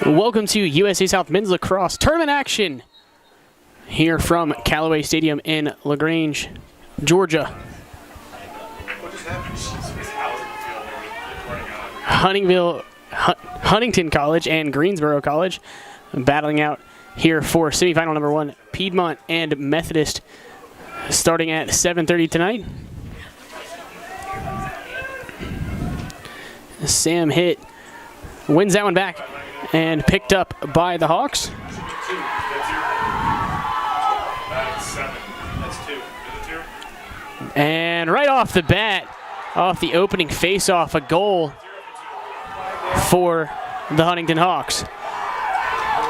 Welcome to USA South Men's Lacrosse Tournament action here from Callaway Stadium in LaGrange, Georgia. Huntington College and Greensboro College battling out here for semifinal number 1, Piedmont and Methodist, starting at 7:30 tonight. Sam hit, wins that one back, and picked up by the Hawks. And right off the bat, off the opening face-off, a goal for the Huntington Hawks.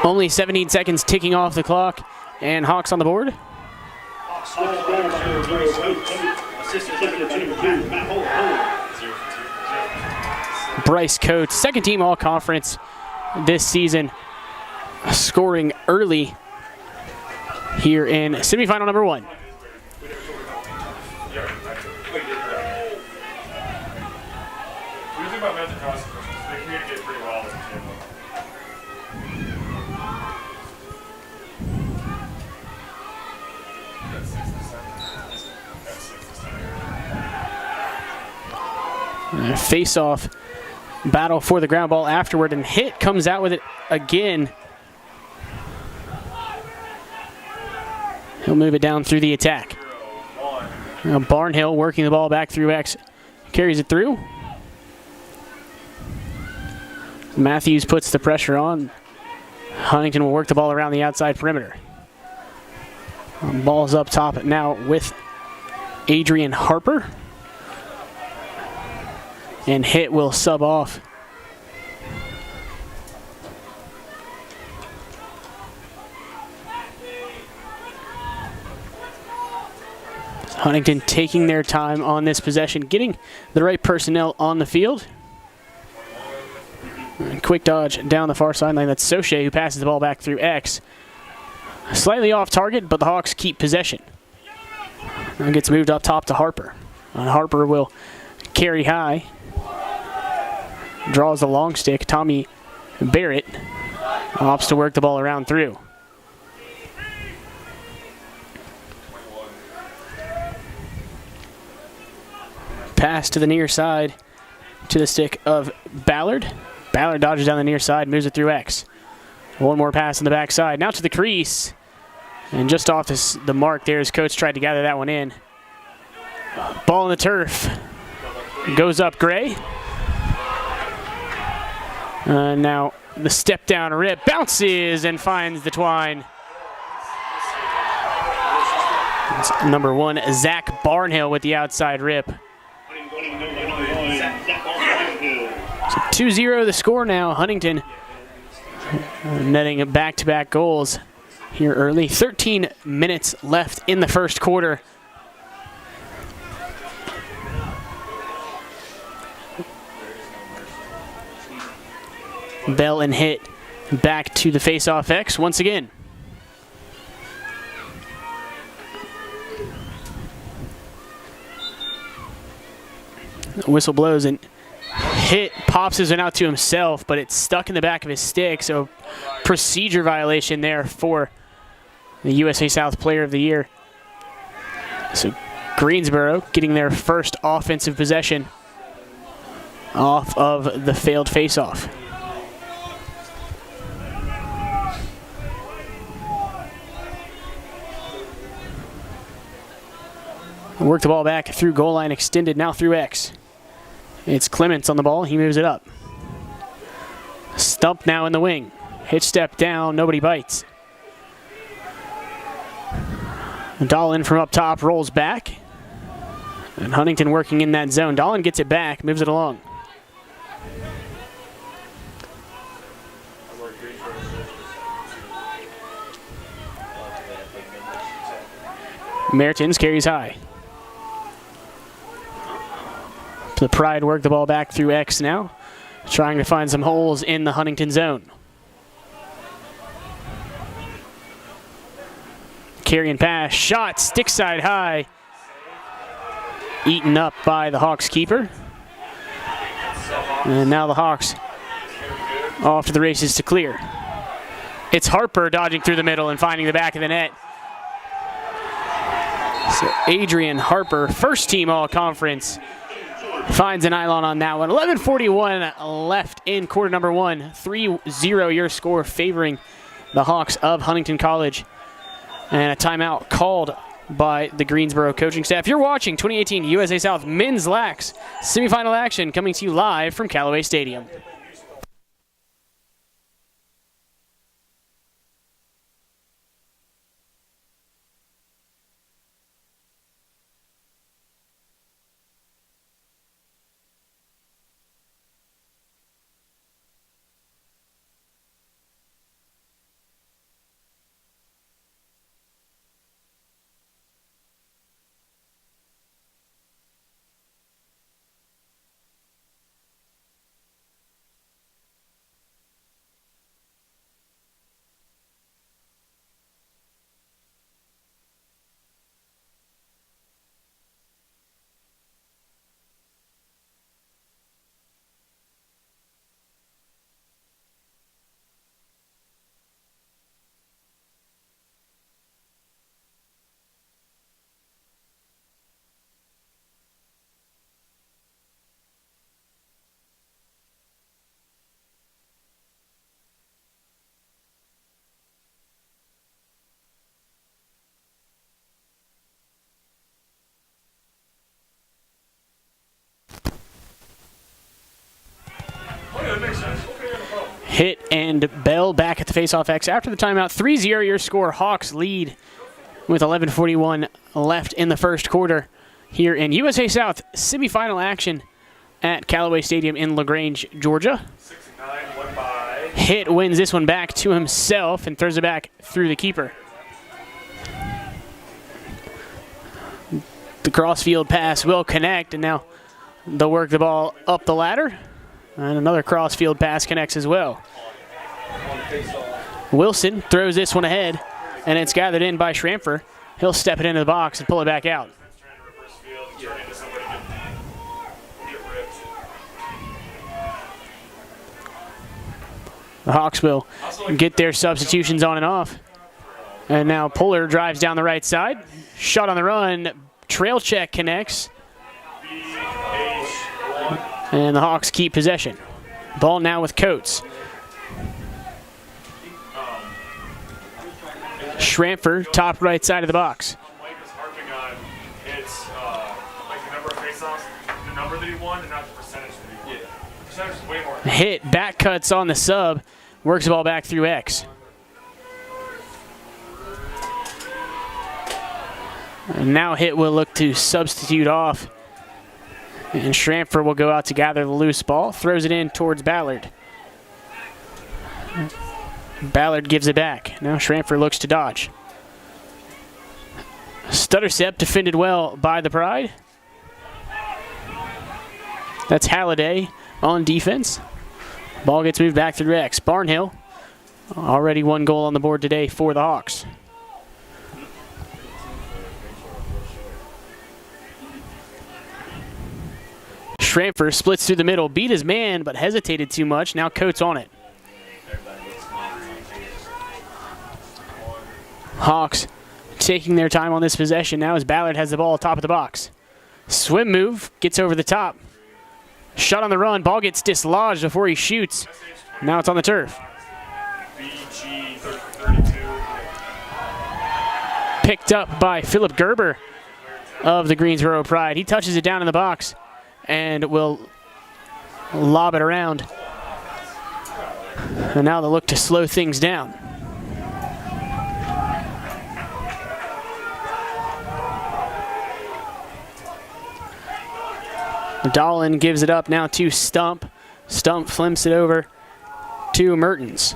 Only 17 seconds ticking off the clock, and Hawks on the board. Bryce Coates, second team all-conference this season, scoring early here in semifinal number 1. Face-off battle for the ground ball afterward, and Hit comes out with it again. He'll move it down through the attack. Now Barnhill working the ball back through X, carries it through. Matthews puts the pressure on. Huntington will work the ball around the outside perimeter. Ball's up top now with Adrian Harper. And Hit will sub off. Huntington taking their time on this possession, getting the right personnel on the field. And quick dodge down the far sideline. That's Soche who passes the ball back through X. Slightly off target, but the Hawks keep possession. And gets moved up top to Harper. And Harper will carry high. Draws the long stick. Tommy Barrett opts to work the ball around through. Pass to the near side to the stick of Ballard. Ballard dodges down the near side, moves it through X. One more pass on the backside. Now to the crease. And just off the mark there as Coach tried to gather that one in. Ball on the turf. Goes up Gray. Now the step down rip, bounces and finds the twine. It's number 1, Zach Barnhill with the outside rip. So 2-0 the score now. Huntington netting back-to-back goals here early. 13 minutes left in the first quarter. Bell and Hit back to the face-off X once again. The whistle blows and Hit pops his one out to himself, but it's stuck in the back of his stick, so procedure violation there for the USA South Player of the Year. So Greensboro getting their first offensive possession off of the failed face-off. Work the ball back through goal line, extended now through X. It's Clements on the ball. He moves it up. Stump now in the wing. Hitch step down. Nobody bites. Dolan from up top rolls back. And Huntington working in that zone. Dolan gets it back, moves it along. Mertens carries high. The Pride work the ball back through X now, trying to find some holes in the Huntington zone. Carry and pass, shot, stick side high. Eaten up by the Hawks keeper. And now the Hawks Off to the races to clear. It's Harper dodging through the middle and finding the back of the net. So Adrian Harper, first team all-conference, finds a nylon on that one. 11:41 left in quarter number one. 3-0 your score favoring the Hawks of Huntington College. And a timeout called by the Greensboro coaching staff. You're watching 2018 USA South Men's Lax semifinal action coming to you live from Callaway Stadium. Hit and Bell back at the faceoff X after the timeout. 3-0 your score. Hawks lead with 11:41 left in the first quarter here in USA South semifinal action at Callaway Stadium in LaGrange, Georgia. 6-9, one by. Hit wins this one back to himself and throws it back through the keeper. The crossfield pass will connect, and now they'll work the ball up the ladder. And another crossfield pass connects as well. Wilson throws this one ahead, and it's gathered in by Schramfer. He'll step it into the box and pull it back out. The Hawks will get their substitutions on and off. And now Puller drives down the right side. Shot on the run. Trail check connects. And the Hawks keep possession. Ball now with Coates. Schramfer, top right side of the box. Mike was harping on it's like the number of faceoffs, the number that he won, and not the percentage that he won. The percentage is way more. Hit, back cuts on the sub. Works the ball back through X. And now Hit will look to substitute off. And Schramfer will go out to gather the loose ball. Throws it in towards Ballard. Ballard gives it back. Now Schramfer looks to dodge. Stutterstep defended well by the Pride. That's Halliday on defense. Ball gets moved back through X. Barnhill, already one goal on the board today for the Hawks. Schramfer splits through the middle, beat his man, but hesitated too much. Now Coates on it. Hawks taking their time on this possession now as Ballard has the ball top of the box. Swim move, gets over the top. Shot on the run, ball gets dislodged before he shoots. Now it's on the turf. BG 32. Picked up by Philip Gerber of the Greensboro Pride. He touches it down in the box and will lob it around. And now they'll look to slow things down. Dahlin gives it up now to Stump. Stump flimps it over to Mertens.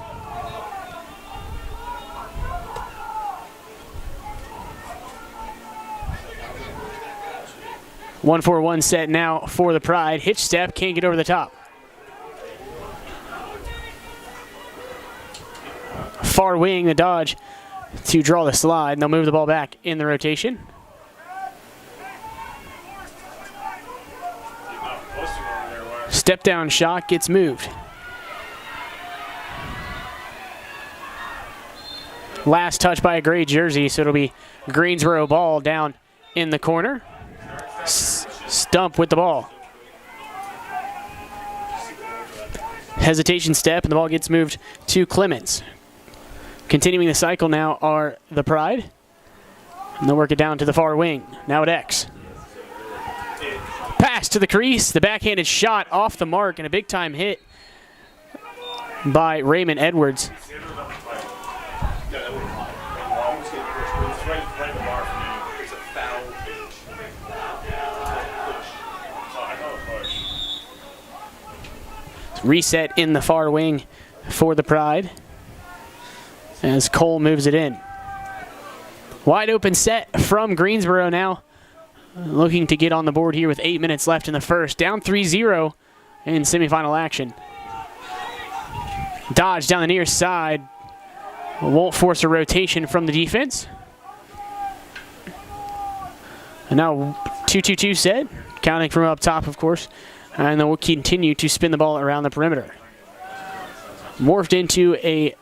One for one set now for the Pride. Hitch step, can't get over the top. Far wing, the dodge to draw the slide, and they'll move the ball back in the rotation. Step down shot gets moved. Last touch by a gray jersey, so it'll be Greensboro ball down in the corner. Stump with the ball. Hesitation step, and the ball gets moved to Clemens. Continuing the cycle now are the Pride. And they'll work it down to the far wing. Now at X. Pass to the crease. The backhanded shot off the mark, and a big-time hit by Raymond Edwards. Reset in the far wing for the Pride as Cole moves it in. Wide open set from Greensboro now, looking to get on the board here with 8 minutes left in the first. Down 3-0 in semifinal action. Dodge down the near side. Won't force a rotation from the defense. And now 2-2-2 set, counting from up top, of course. And then we'll continue to spin the ball around the perimeter. Morphed into a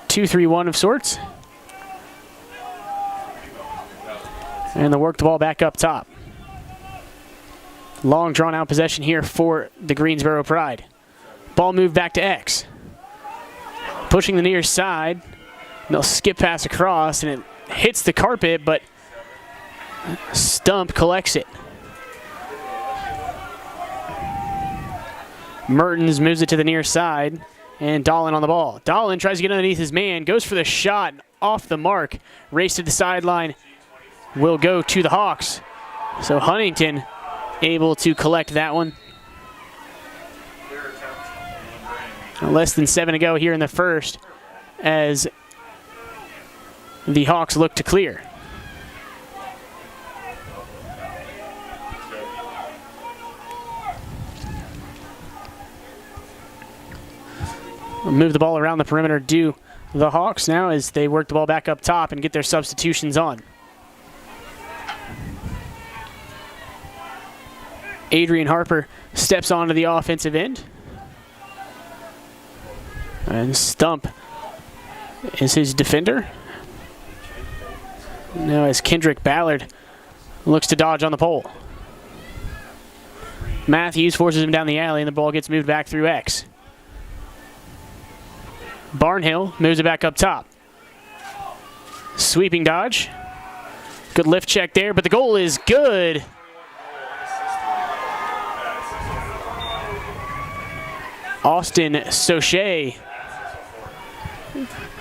2-3-1 of sorts. And they'll work the ball back up top. Long drawn out possession here for the Greensboro Pride. Ball moved back to X. Pushing the near side. They'll skip pass across, and it hits the carpet, but Stump collects it. Mertens moves it to the near side, and Dahlin on the ball. Dahlin tries to get underneath his man, goes for the shot, off the mark. Race to the sideline will go to the Hawks. So Huntington able to collect that one. Less than 7 to go here in the first as the Hawks look to clear. Move the ball around the perimeter, do the Hawks now as they work the ball back up top and get their substitutions on. Adrian Harper steps onto the offensive end. And Stump is his defender. Now as Kendrick Ballard looks to dodge on the pole. Matthews forces him down the alley, and the ball gets moved back through X. Barnhill moves it back up top. Sweeping dodge. Good lift check there, but the goal is good. Austin Soche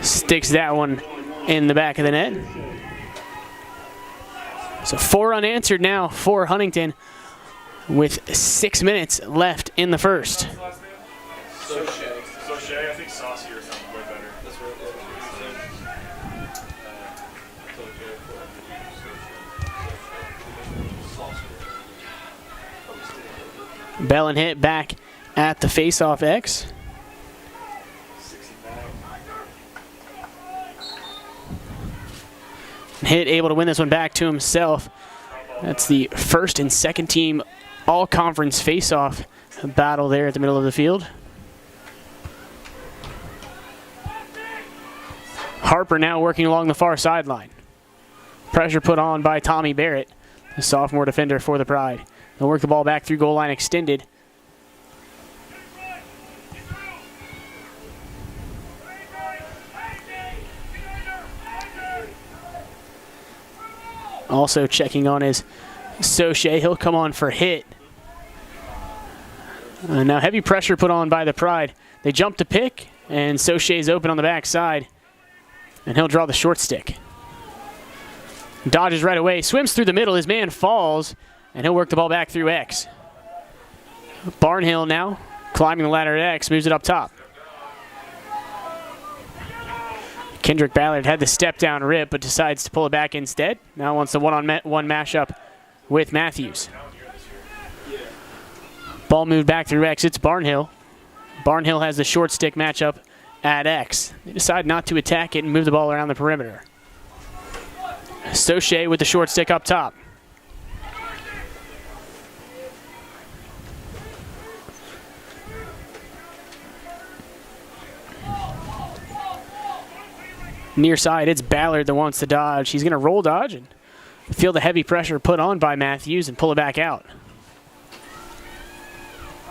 sticks that one in the back of the net. So 4 unanswered now for Huntington with 6 minutes left in the first. Soche, I think Saucy or something way better. That's right. Bell and hit back at the face-off X. Hit able to win this one back to himself. That's the first and second team all-conference face-off battle there at the middle of the field. Harper now working along the far sideline. Pressure put on by Tommy Barrett, the sophomore defender for the Pride. They'll work the ball back through goal line extended. Also checking on is Soche. He'll come on for hit. Now heavy pressure put on by the Pride. They jump to pick, and Soche's open on the backside, and he'll draw the short stick. Dodges right away, swims through the middle. His man falls, and he'll work the ball back through X. Barnhill now climbing the ladder at X, moves it up top. Kendrick Ballard had the step down rip, but decides to pull it back instead. Now wants the one-on-one mashup with Matthews. Ball moved back through X. It's Barnhill. Barnhill has the short stick matchup at X. They decide not to attack it and move the ball around the perimeter. Soche with the short stick up top. Near side, it's Ballard that wants to dodge. He's going to roll dodge and feel the heavy pressure put on by Matthews and pull it back out.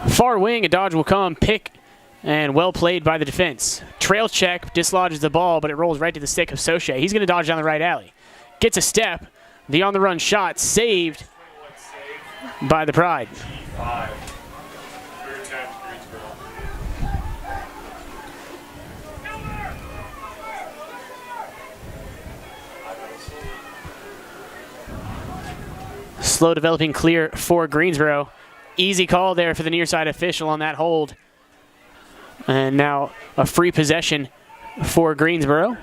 Far wing, a dodge will come, pick, and well played by the defense. Trail check, dislodges the ball, but it rolls right to the stick of Soche. He's going to dodge down the right alley. Gets a step. The on-the-run shot saved by the Pride. Slow developing clear for Greensboro. Easy call there for the near side official on that hold. And now a free possession for Greensboro.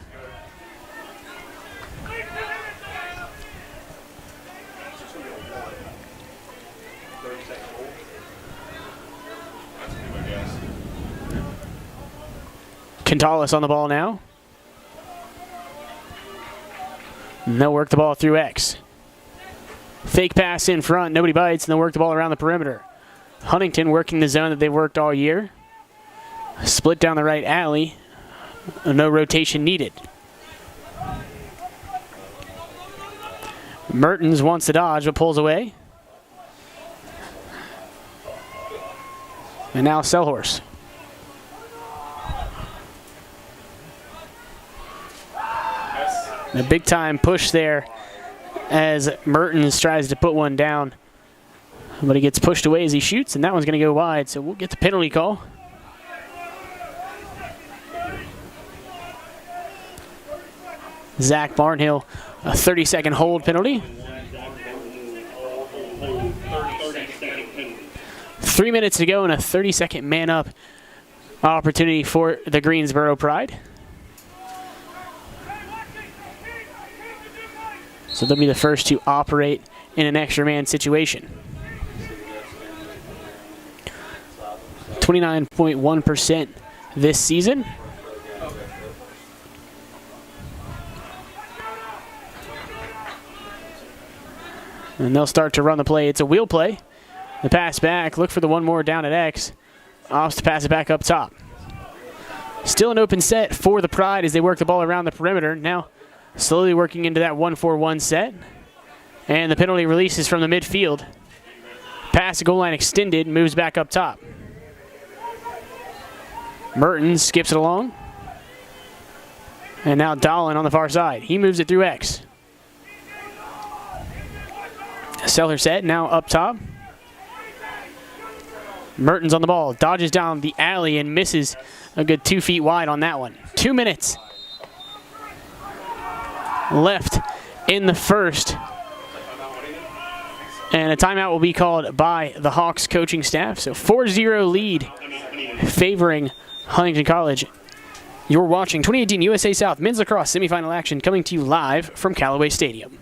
Cantales on the ball now. And they'll work the ball through X. Fake pass in front, nobody bites, and they'll work the ball around the perimeter. Huntington working the zone that they've worked all year. Split down the right alley. No rotation needed. Mertens wants to dodge, but pulls away. And now Selhorse. A big time push there as Mertens tries to put one down. But he gets pushed away as he shoots, and that one's going to go wide, so we'll get the penalty call. Zach Barnhill, a 30-second hold penalty. 3 minutes to go and a 30-second man-up opportunity for the Greensboro Pride. So they'll be the first to operate in an extra man situation. 29.1% this season. And they'll start to run the play. It's a wheel play. The pass back. Look for the one more down at X. Opts to pass it back up top. Still an open set for the Pride as they work the ball around the perimeter. Now slowly working into that 1-4-1 set. And the penalty releases from the midfield. Pass the goal line extended, moves back up top. Mertens skips it along. And now Dolan on the far side. He moves it through X. Seller set, now up top. Mertens on the ball, dodges down the alley and misses a good 2 feet wide on that one. 2 minutes left in the first. And a timeout will be called by the Hawks coaching staff. So 4-0 lead favoring Huntington College. You're watching 2018 USA South Men's Lacrosse Semifinal action coming to you live from Callaway Stadium.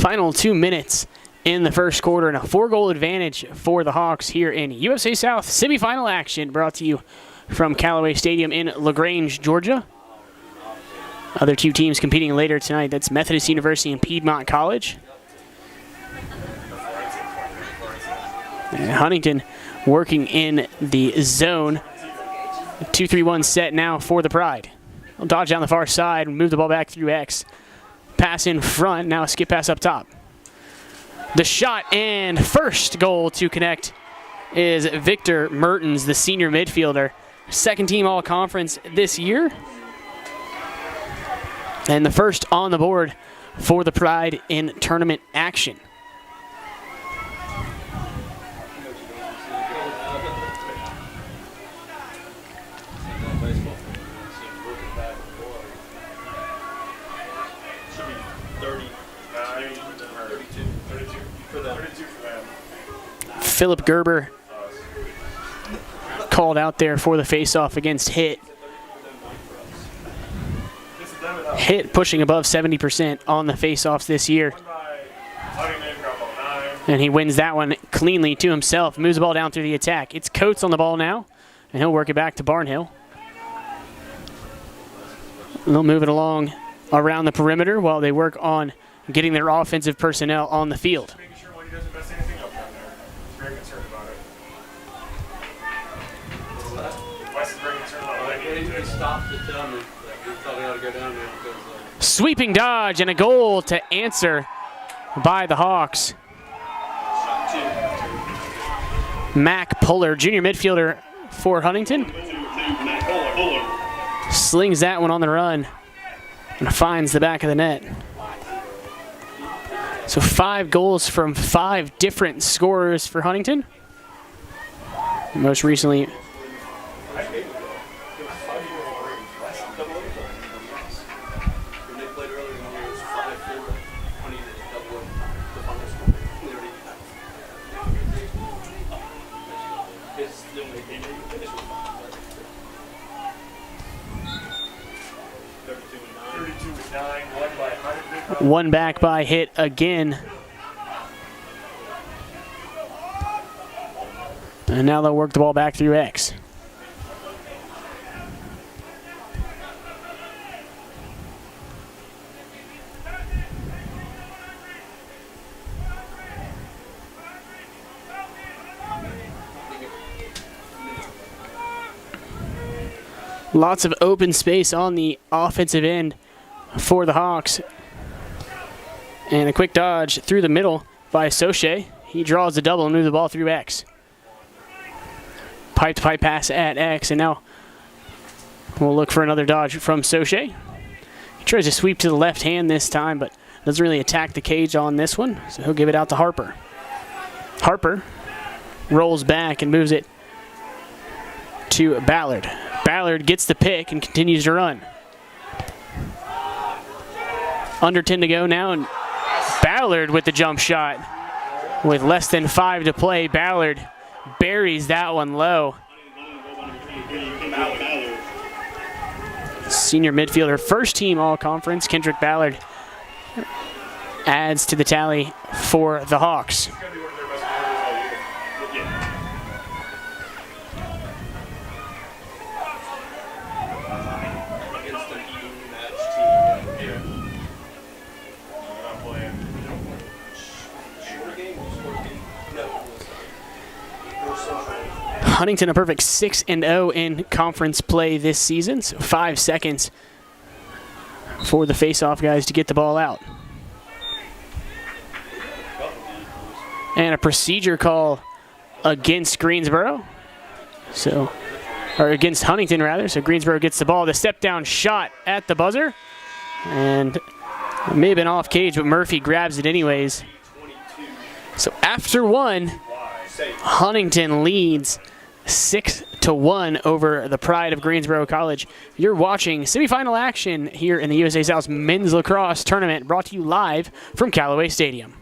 Final 2 minutes in the first quarter and a 4-goal advantage for the Hawks here in USA South semifinal action, brought to you from Callaway Stadium in LaGrange, Georgia. Other two teams competing later tonight, that's Methodist University and Piedmont College. And Huntington working in the zone. 2-3-1 set now for the Pride. They'll dodge down the far side, move the ball back through X. Pass in front, now a skip pass up top. The shot and first goal to connect is Victor Mertens, the senior midfielder. Second team all-conference this year. And the first on the board for the Pride in tournament action. Philip Gerber called out there for the face-off against Hit. Hit pushing above 70% on the face-offs this year. And he wins that one cleanly to himself, moves the ball down through the attack. It's Coates on the ball now, and he'll work it back to Barnhill. They'll move it along around the perimeter while they work on getting their offensive personnel on the field. Sweeping dodge and a goal to answer by the Hawks. Mac Puller, junior midfielder for Huntington. Slings that one on the run and finds the back of the net. So 5 goals from 5 different scorers for Huntington. Most recently, one back by Hit again. And now they'll work the ball back through X. Lots of open space on the offensive end for the Hawks. And a quick dodge through the middle by Soche. He draws the double and moves the ball through X. Pipe-to-pipe pass at X, and now we'll look for another dodge from Soche. He tries to sweep to the left hand this time, but doesn't really attack the cage on this one, so he'll give it out to Harper. Harper rolls back and moves it to Ballard. Ballard gets the pick and continues to run. Under 10 to go now, and Ballard with the jump shot. With less than 5 to play, Ballard buries that one low. Senior midfielder, first team all-conference, Kendrick Ballard adds to the tally for the Hawks. Huntington a perfect 6-0 in conference play this season, so 5 seconds for the face-off guys to get the ball out. And a procedure call against Greensboro, or against Huntington rather, so Greensboro gets the ball. The step-down shot at the buzzer, and it may have been off cage, but Murphy grabs it anyways. So after one, Huntington leads 6-1 over the Pride of Greensboro College. You're watching semifinal action here in the USA South Men's Lacrosse Tournament, brought to you live from Callaway Stadium.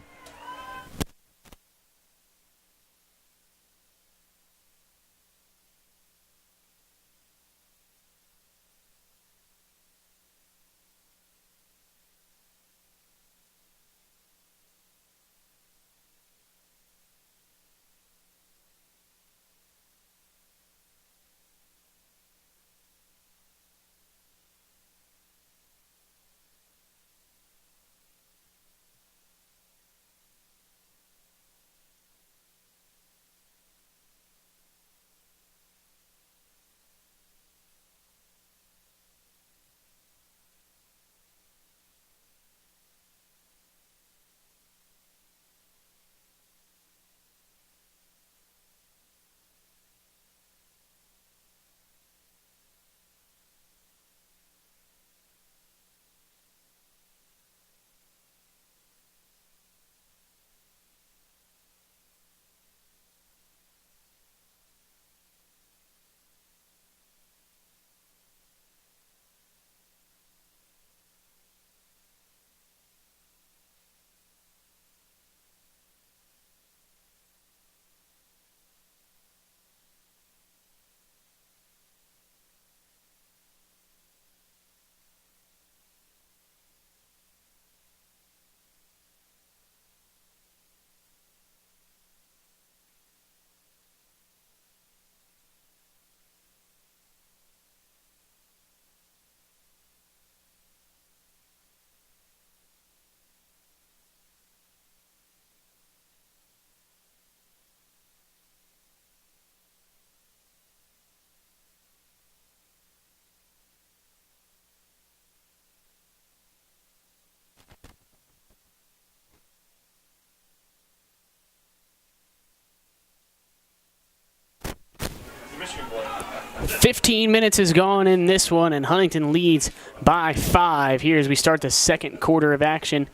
15 minutes is gone in this one, and Huntington leads by 5 here as we start the second quarter of action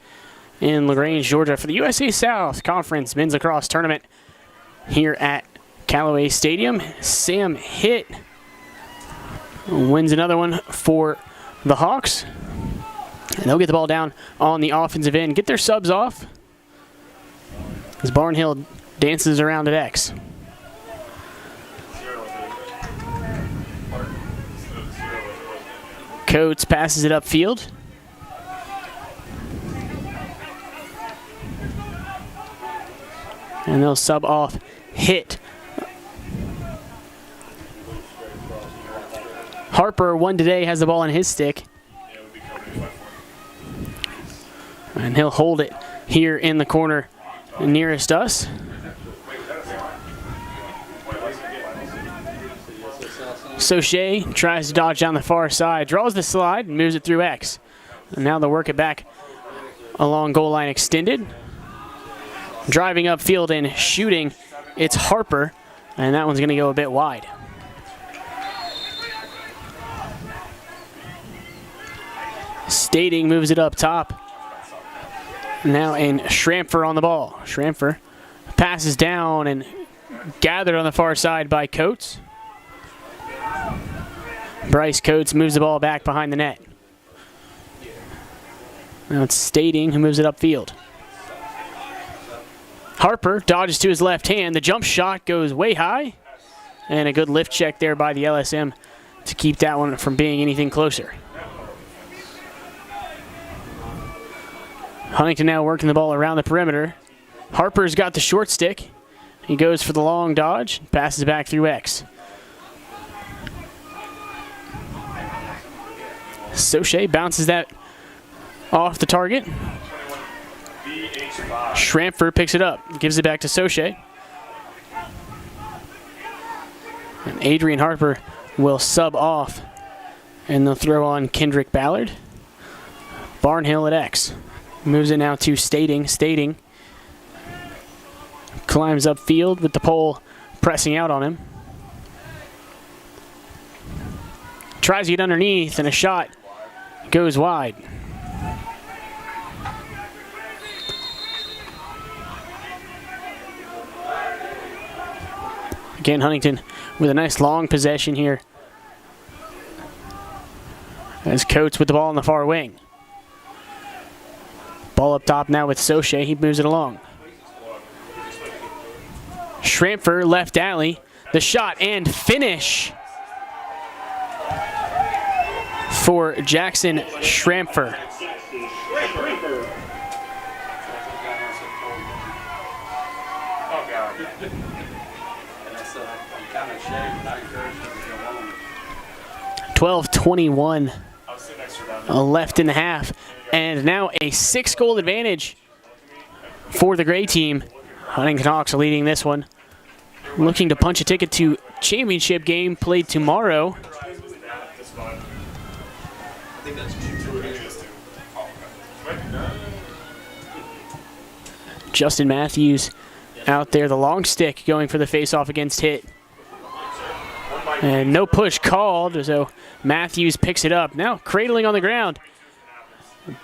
in LaGrange, Georgia for the USA South Conference Men's Lacrosse Tournament here at Callaway Stadium. Sam Hitt wins another one for the Hawks. And they'll get the ball down on the offensive end, get their subs off as Barnhill dances around at X. Coates passes it upfield. And they'll sub off Hitt. Harper won today, has the ball on his stick. And he'll hold it here in the corner nearest us. Sauché tries to dodge down the far side, draws the slide, and moves it through X. And now they'll work it back along goal line extended. Driving upfield and shooting, it's Harper, and that one's going to go a bit wide. Stating moves it up top. Now in Schrampfer on the ball. Schrampfer passes down and gathered on the far side by Coates. Bryce Coates moves the ball back behind the net. Now it's Stating who moves it upfield. Harper dodges to his left hand. The jump shot goes way high. And a good lift check there by the LSM to keep that one from being anything closer. Huntington now working the ball around the perimeter. Harper's got the short stick. He goes for the long dodge, passes back through X. Sauché bounces that off the target. Schrampfer picks it up, gives it back to Sauché. And Adrian Harper will sub off, and they'll throw on Kendrick Ballard. Barnhill at X. Moves it now to Stating. Stating climbs upfield with the pole pressing out on him. Tries to get underneath, and a shot goes wide. Again, Huntington with a nice long possession here. As Coates with the ball on the far wing. Ball up top now with Sauché. He moves it along. Schrampfer, left alley. The shot and finish for Jackson Schrampfer. .12:21 left in the half. And now a 6-goal advantage for the gray team. Huntington Hawks are leading this one. Looking to punch a ticket to championship game played tomorrow. Justin Matthews out there, the long stick going for the face-off against Hitt. And no push called, so Matthews picks it up. Now cradling on the ground.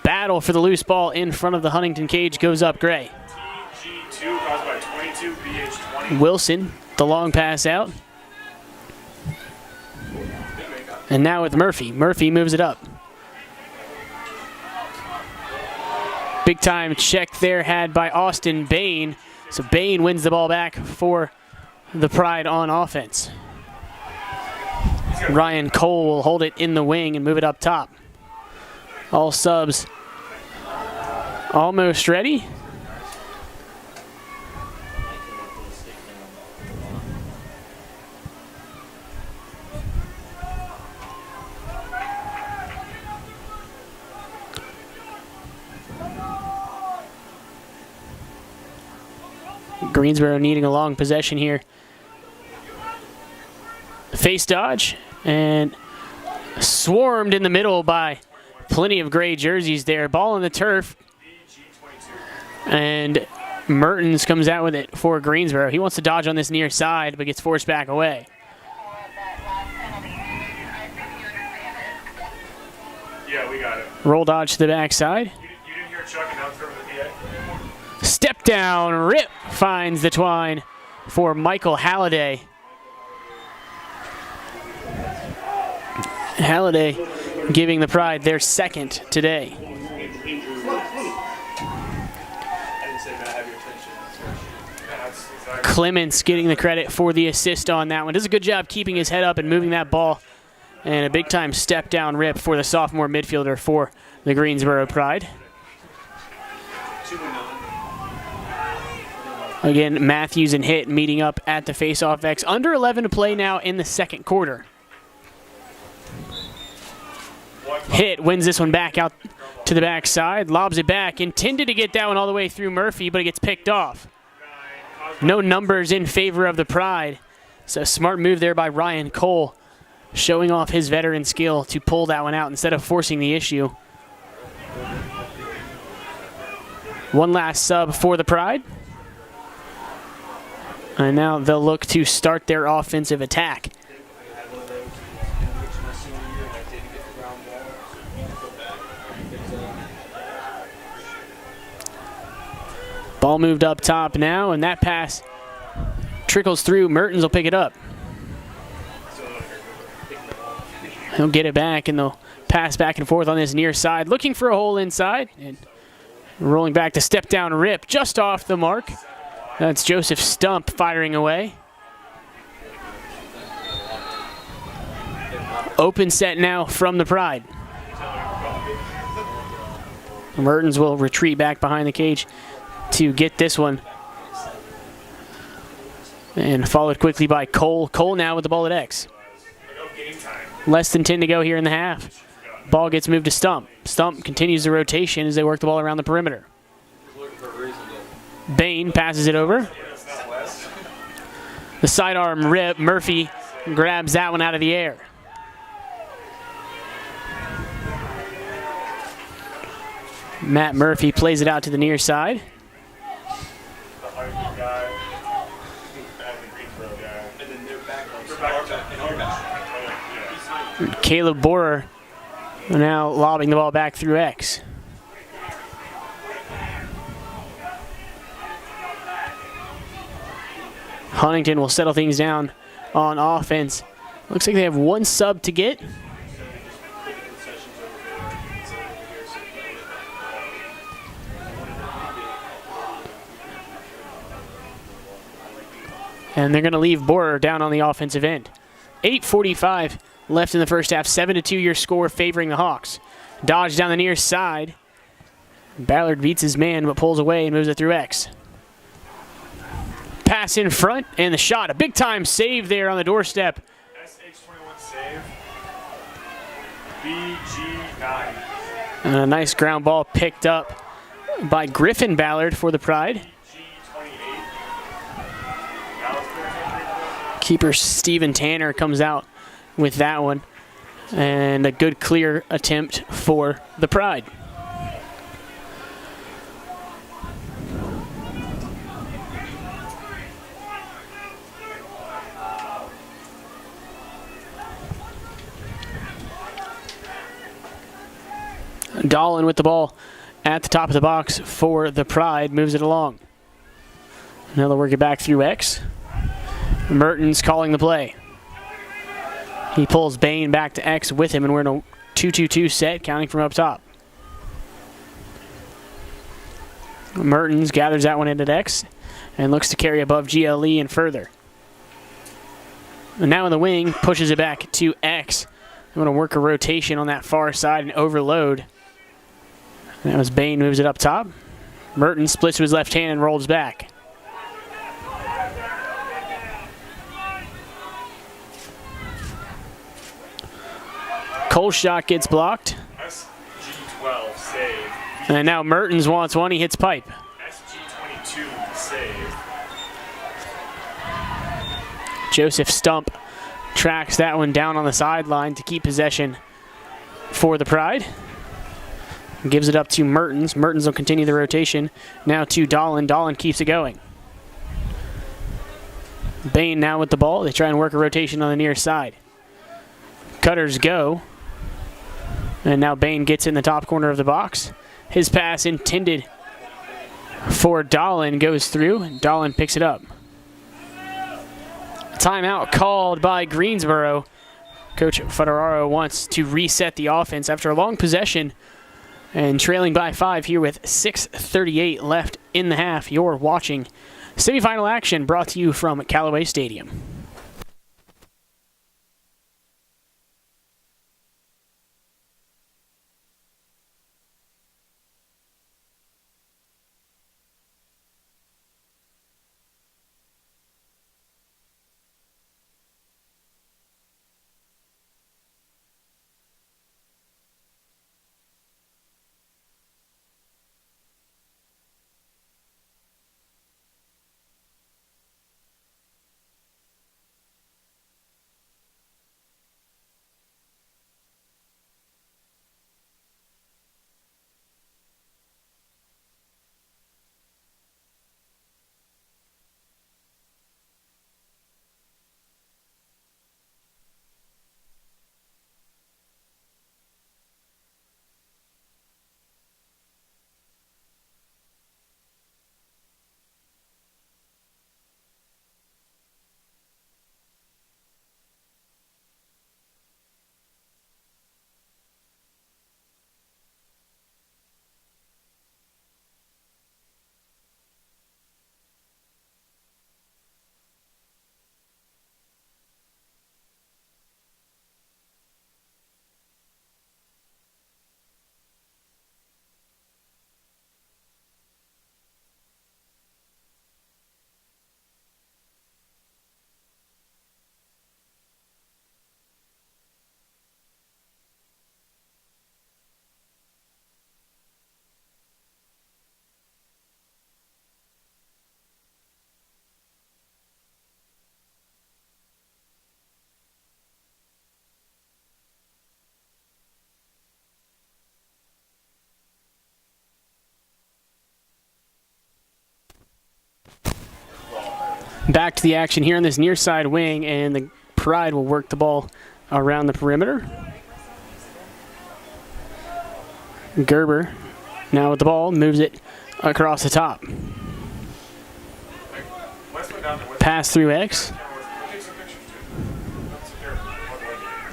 Battle for the loose ball in front of the Huntington cage goes up gray. Wilson, the long pass out. And now with Murphy. Murphy moves it up. Big time check there had by Austin Bain. So Bain wins the ball back for the Pride on offense. Ryan Cole will hold it in the wing and move it up top. All subs almost ready. Greensboro needing a long possession here. Face dodge and swarmed in the middle by plenty of gray jerseys there. Ball on the turf. And Mertens comes out with it for Greensboro. He wants to dodge on this near side, but gets forced back away. Roll dodge to the backside. You didn't hear Chuck announce over the PA? Step down, rip, finds the twine for Michael Halliday. Halliday giving the Pride their second today. Clements getting the credit for the assist on that one. Does a good job keeping his head up and moving that ball. And a big-time step-down rip for the sophomore midfielder for the Greensboro Pride. Again, Matthews and Hitt meeting up at the face-off X. Under 11 to play now in the second quarter. Hitt wins this one back out to the backside, lobs it back, intended to get that one all the way through Murphy, but it gets picked off. No numbers in favor of the Pride. So a smart move there by Ryan Cole, showing off his veteran skill to pull that one out instead of forcing the issue. One last sub for the Pride. And now they'll look to start their offensive attack. Ball moved up top now, and that pass trickles through. Mertens will pick it up. He'll get it back, and they'll pass back and forth on this near side, looking for a hole inside, and rolling back to step down rip just off the mark. That's Joseph Stump firing away. Open set now from the Pride. Mertens will retreat back behind the cage to get this one. And followed quickly by Cole. Cole now with the ball at X. Less than 10 to go here in the half. Ball gets moved to Stump. Stump continues the rotation as they work the ball around the perimeter. Bain passes it over. The sidearm rip. Murphy grabs that one out of the air. Matt Murphy plays it out to the near side. Caleb Borer now lobbing the ball back through X. Huntington will settle things down on offense. Looks like they have one sub to get. And they're going to leave Borer down on the offensive end. 8:45 left in the first half. 7-2 your score favoring the Hawks. Dodge down the near side. Ballard beats his man but pulls away and moves it through X. Pass in front and the shot. A big time save there on the doorstep. SH21 save. BG9. And a nice ground ball picked up by Griffin Ballard for the Pride. Keeper Steven Tanner comes out with that one. And a good clear attempt for the Pride. Dolan with the ball at the top of the box for the Pride. Moves it along. Now they'll work it back through X. Mertens calling the play. He pulls Bain back to X with him, and we're in a 2-2-2 set, counting from up top. Mertens gathers that one into X and looks to carry above GLE and further. And now in the wing, pushes it back to X. I'm going to work a rotation on that far side and overload. And that was Bain, moves it up top. Mertens splits to his left hand and rolls back. Cole's shot gets blocked. SG12 save. And now Mertens wants one. He hits pipe. SG22 save. Joseph Stump tracks that one down on the sideline to keep possession for the Pride. Gives it up to Mertens. Mertens will continue the rotation. Now to Dolan. Dolan keeps it going. Bain now with the ball. They try and work a rotation on the near side. Cutters go. And now Bain gets in the top corner of the box. His pass intended for Dahlin goes through, and Dahlin picks it up. Timeout called by Greensboro. Coach Federaro wants to reset the offense after a long possession and trailing by 5 here with 6:38 left in the half. You're watching semifinal action brought to you from Callaway Stadium. Back to the action here on this near side wing, and the Pride will work the ball around the perimeter. Gerber now with the ball, moves it across the top. Pass through X.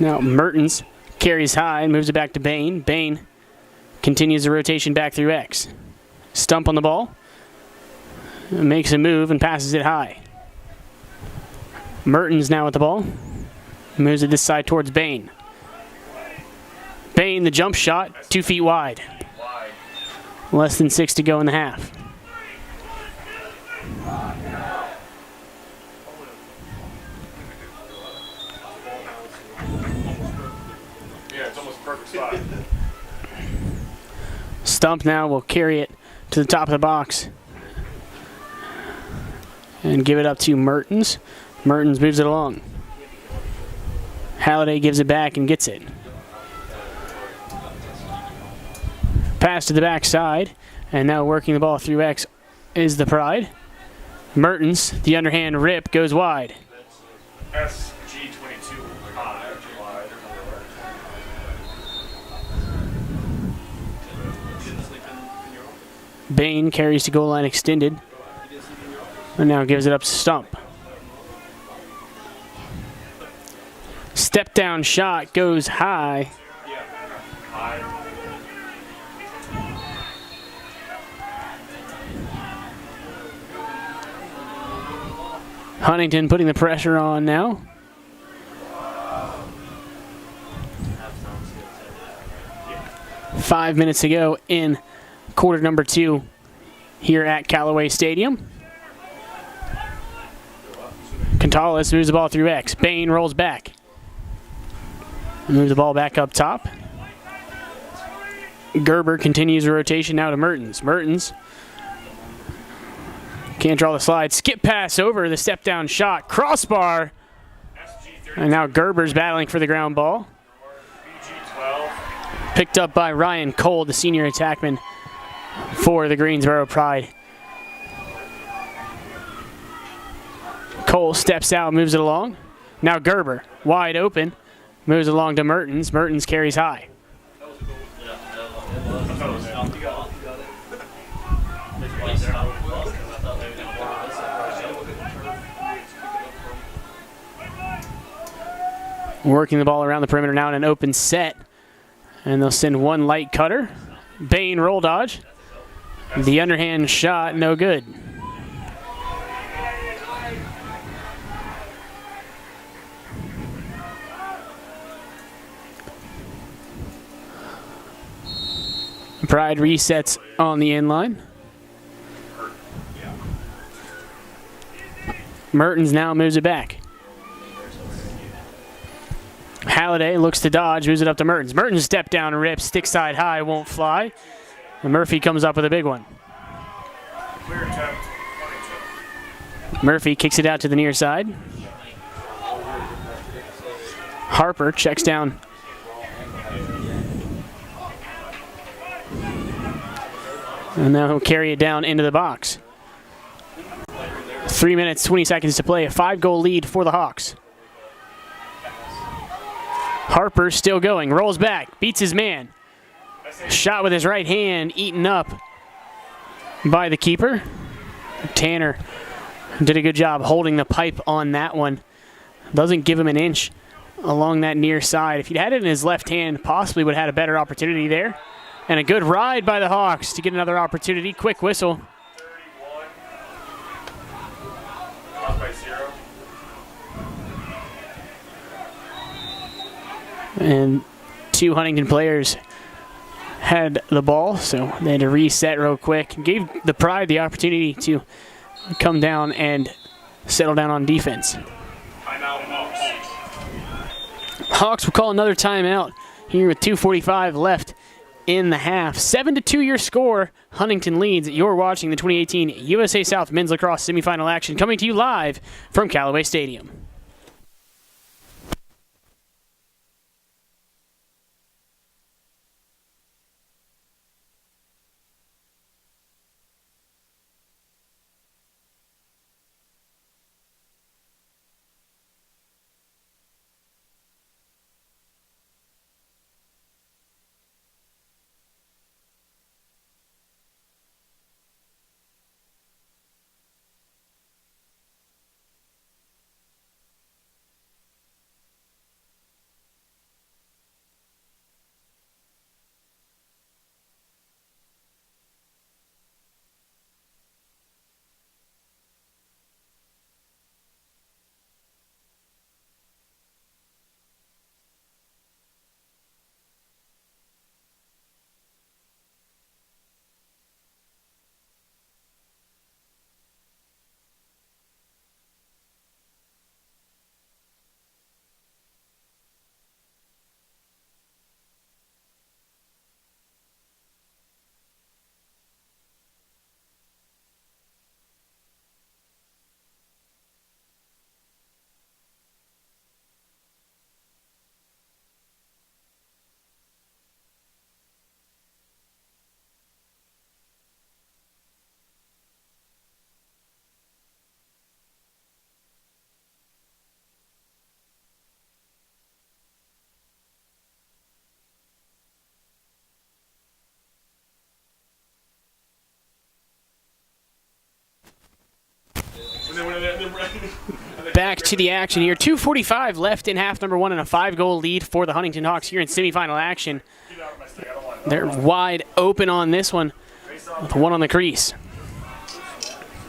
Now Mertens carries high and moves it back to Bain. Bain continues the rotation back through X. Stump on the ball. Makes a move and passes it high. Mertens now with the ball. Moves it this side towards Bain. Bain, the jump shot, 2 feet wide. Less than 6 to go in the half. Yeah, it's almost perfect spot. Stump now will carry it to the top of the box and give it up to Mertens. Mertens moves it along. Halliday gives it back and gets it. Pass to the backside, and now working the ball through X is the Pride. Mertens, the underhand rip, goes wide. SG22 wide. Bain carries to goal line extended, and now gives it up to Stump. Step down shot goes high. Huntington putting the pressure on now. Five minutes to go in quarter number 2 here at Callaway Stadium. Contales moves the ball through X. Bain rolls back. Moves the ball back up top. Gerber continues the rotation now to Mertens. Mertens can't draw the slide. Skip pass over the step down shot. Crossbar. And now Gerber's battling for the ground ball. Picked up by Ryan Cole, the senior attackman for the Greensboro Pride. Cole steps out, moves it along. Now Gerber, wide open, moves along to Mertens. Mertens carries high. Working the ball around the perimeter now in an open set. And they'll send one light cutter. Bain roll dodge. The underhand shot, no good. Pride resets on the inline. Mertens now moves it back. Halliday looks to dodge, moves it up to Mertens. Mertens step down, rip, stick side high, won't fly. And Murphy comes up with a big one. Murphy kicks it out to the near side. Harper checks down. And now he'll carry it down into the box. 3 minutes, 20 seconds to play. A 5-goal lead for the Hawks. Harper still going, rolls back, beats his man. Shot with his right hand, eaten up by the keeper. Tanner did a good job holding the pipe on that one. Doesn't give him an inch along that near side. If he'd had it in his left hand, possibly would have had a better opportunity there. And a good ride by the Hawks to get another opportunity. Quick whistle. 31. Lost by 0. And two Huntington players had the ball, so they had to reset real quick. Gave the Pride the opportunity to come down and settle down on defense. Hawks will call another timeout here with 2:45 left in the half. 7-2 your score. Huntington leads. You're watching the 2018 USA South Men's Lacrosse Semifinal action coming to you live from Callaway Stadium. Back to the action here. 2:45 left in half number one and a 5-goal lead for the Huntington Hawks here in semifinal action. They're wide open on this one with one on the crease.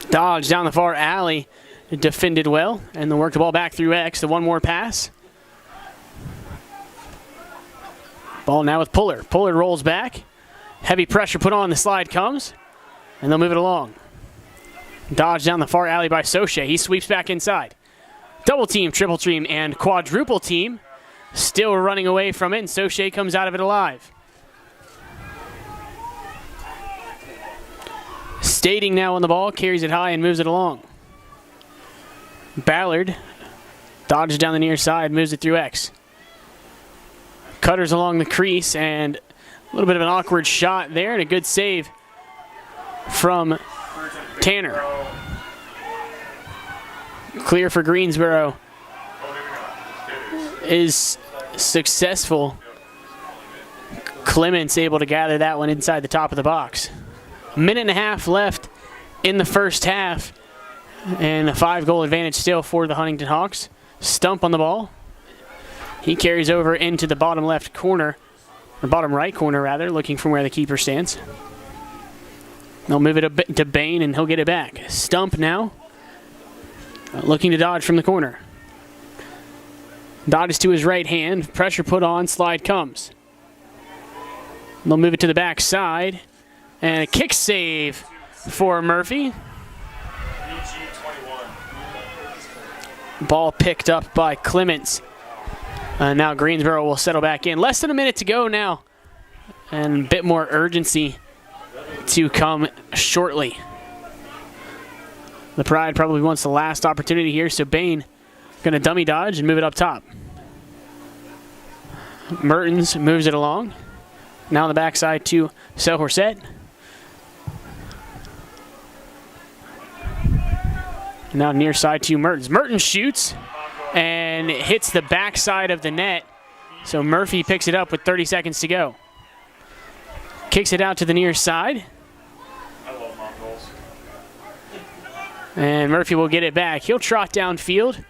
Dodge down the far alley. Defended well, and they'll work the ball back through X. The one more pass. Ball now with Puller. Puller rolls back. Heavy pressure put on. The slide comes, and they'll move it along. Dodge down the far alley by Soche. He sweeps back inside. Double team, triple team, and quadruple team. Still running away from it, and Soche comes out of it alive. Stating now on the ball, carries it high and moves it along. Ballard dodges down the near side, moves it through X. Cutters along the crease, and a little bit of an awkward shot there, and a good save from Tanner. Clear for Greensboro is successful. Clements able to gather that one inside the top of the box. A minute and a half left in the first half, and a 5-goal advantage still for the Huntington Hawks. Stump on the ball. He carries over into the bottom left corner, or bottom right corner rather, looking from where the keeper stands. They'll move it to Bain, and he'll get it back. Stump now, looking to dodge from the corner. Dodges to his right hand, pressure put on, slide comes. They'll move it to the back side, and a kick save for Murphy. Ball picked up by Clements. Now Greensboro will settle back in. Less than a minute to go now, and a bit more urgency to come shortly. The Pride probably wants the last opportunity here, so Bain going to dummy dodge and move it up top. Mertens moves it along. Now on the backside to Selhorset. Now near side to Mertens. Mertens shoots and hits the backside of the net. So Murphy picks it up with 30 seconds to go. Kicks it out to the near side. I love Mongols. And Murphy will get it back. He'll trot downfield.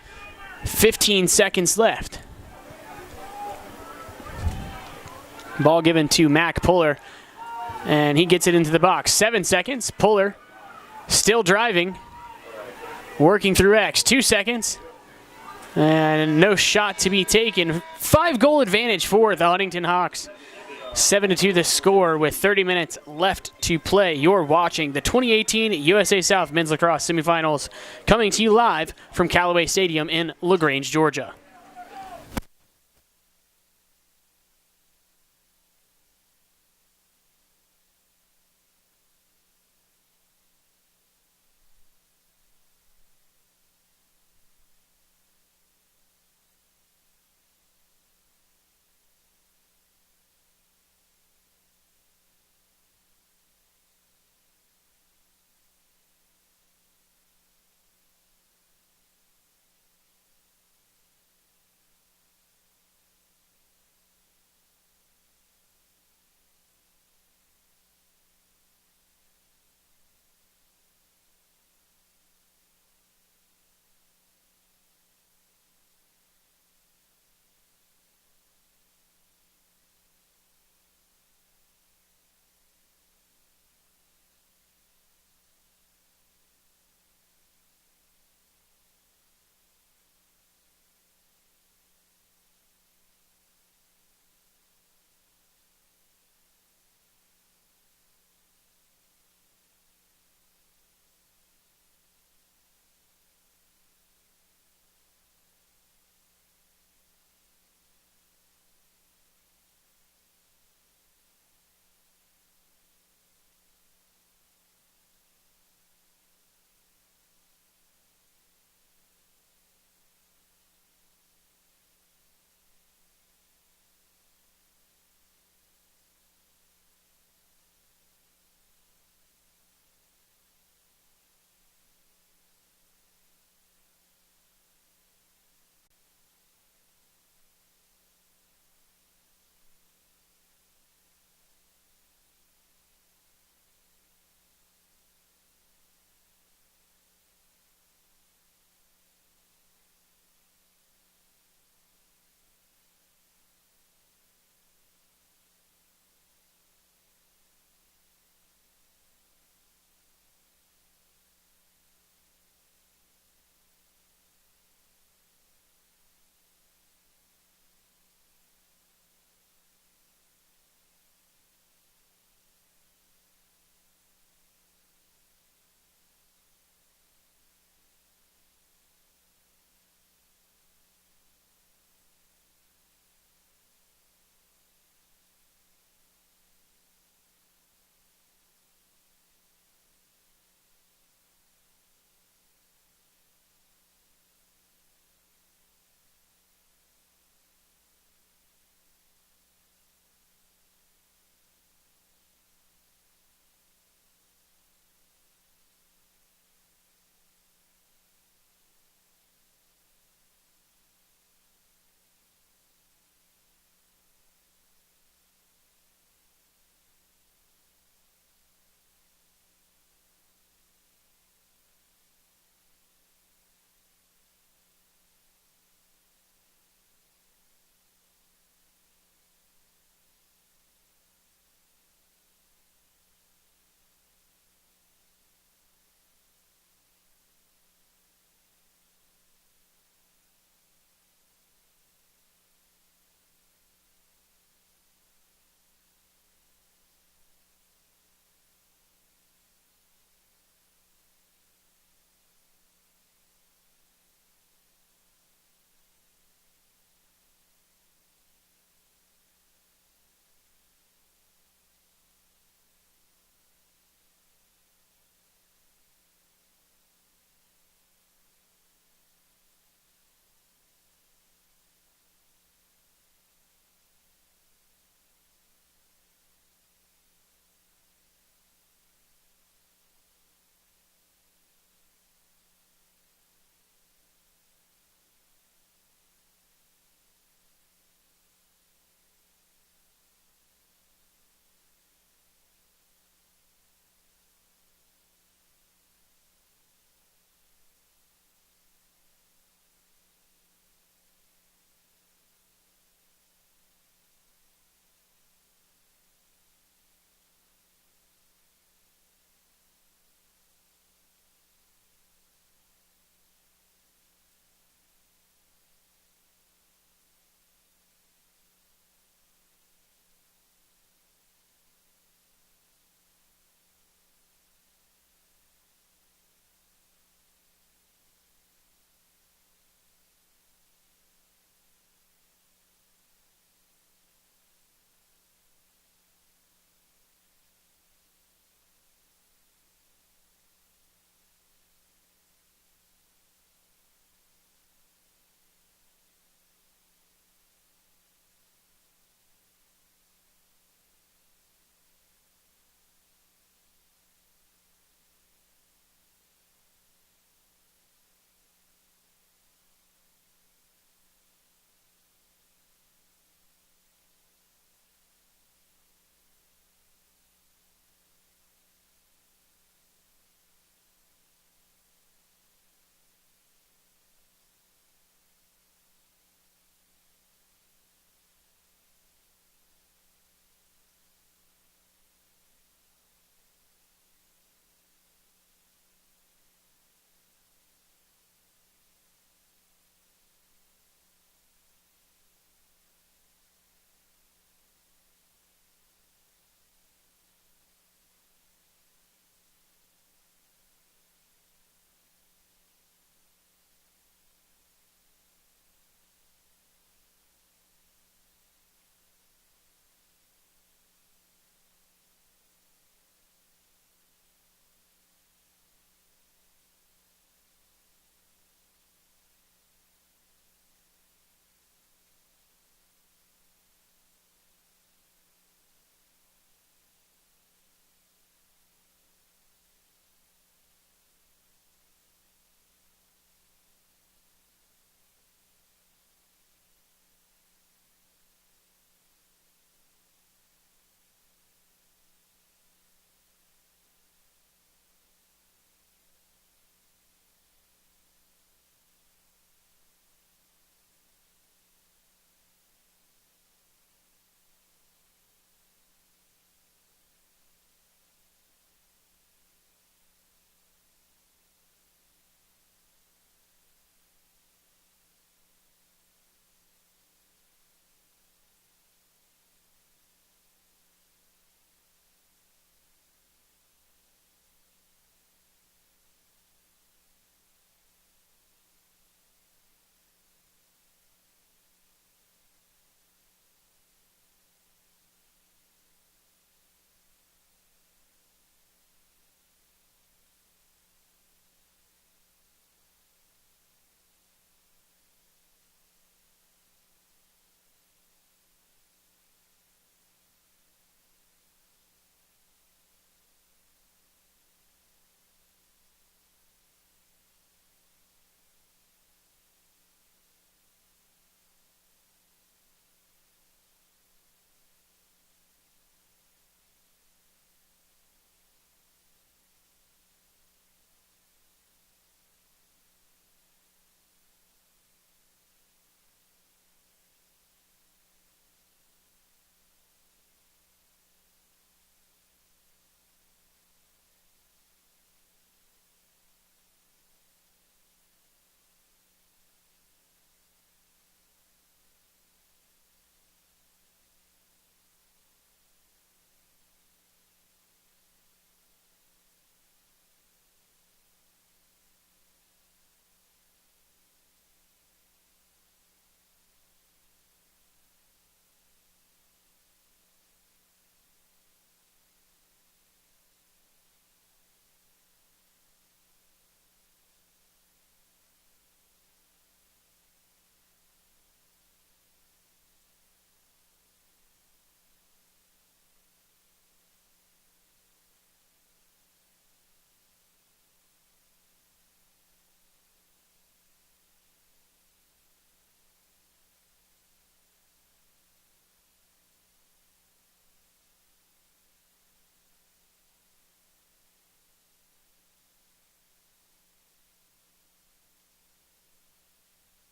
15 seconds left. Ball given to Mac Puller, and he gets it into the box. 7 seconds. Puller still driving. Working through X. 2 seconds. And no shot to be taken. 5-goal advantage for the Huntington Hawks. 7-2 the score with 30 minutes left to play. You're watching the 2018 USA South Men's Lacrosse Semifinals, coming to you live from Callaway Stadium in LaGrange, Georgia.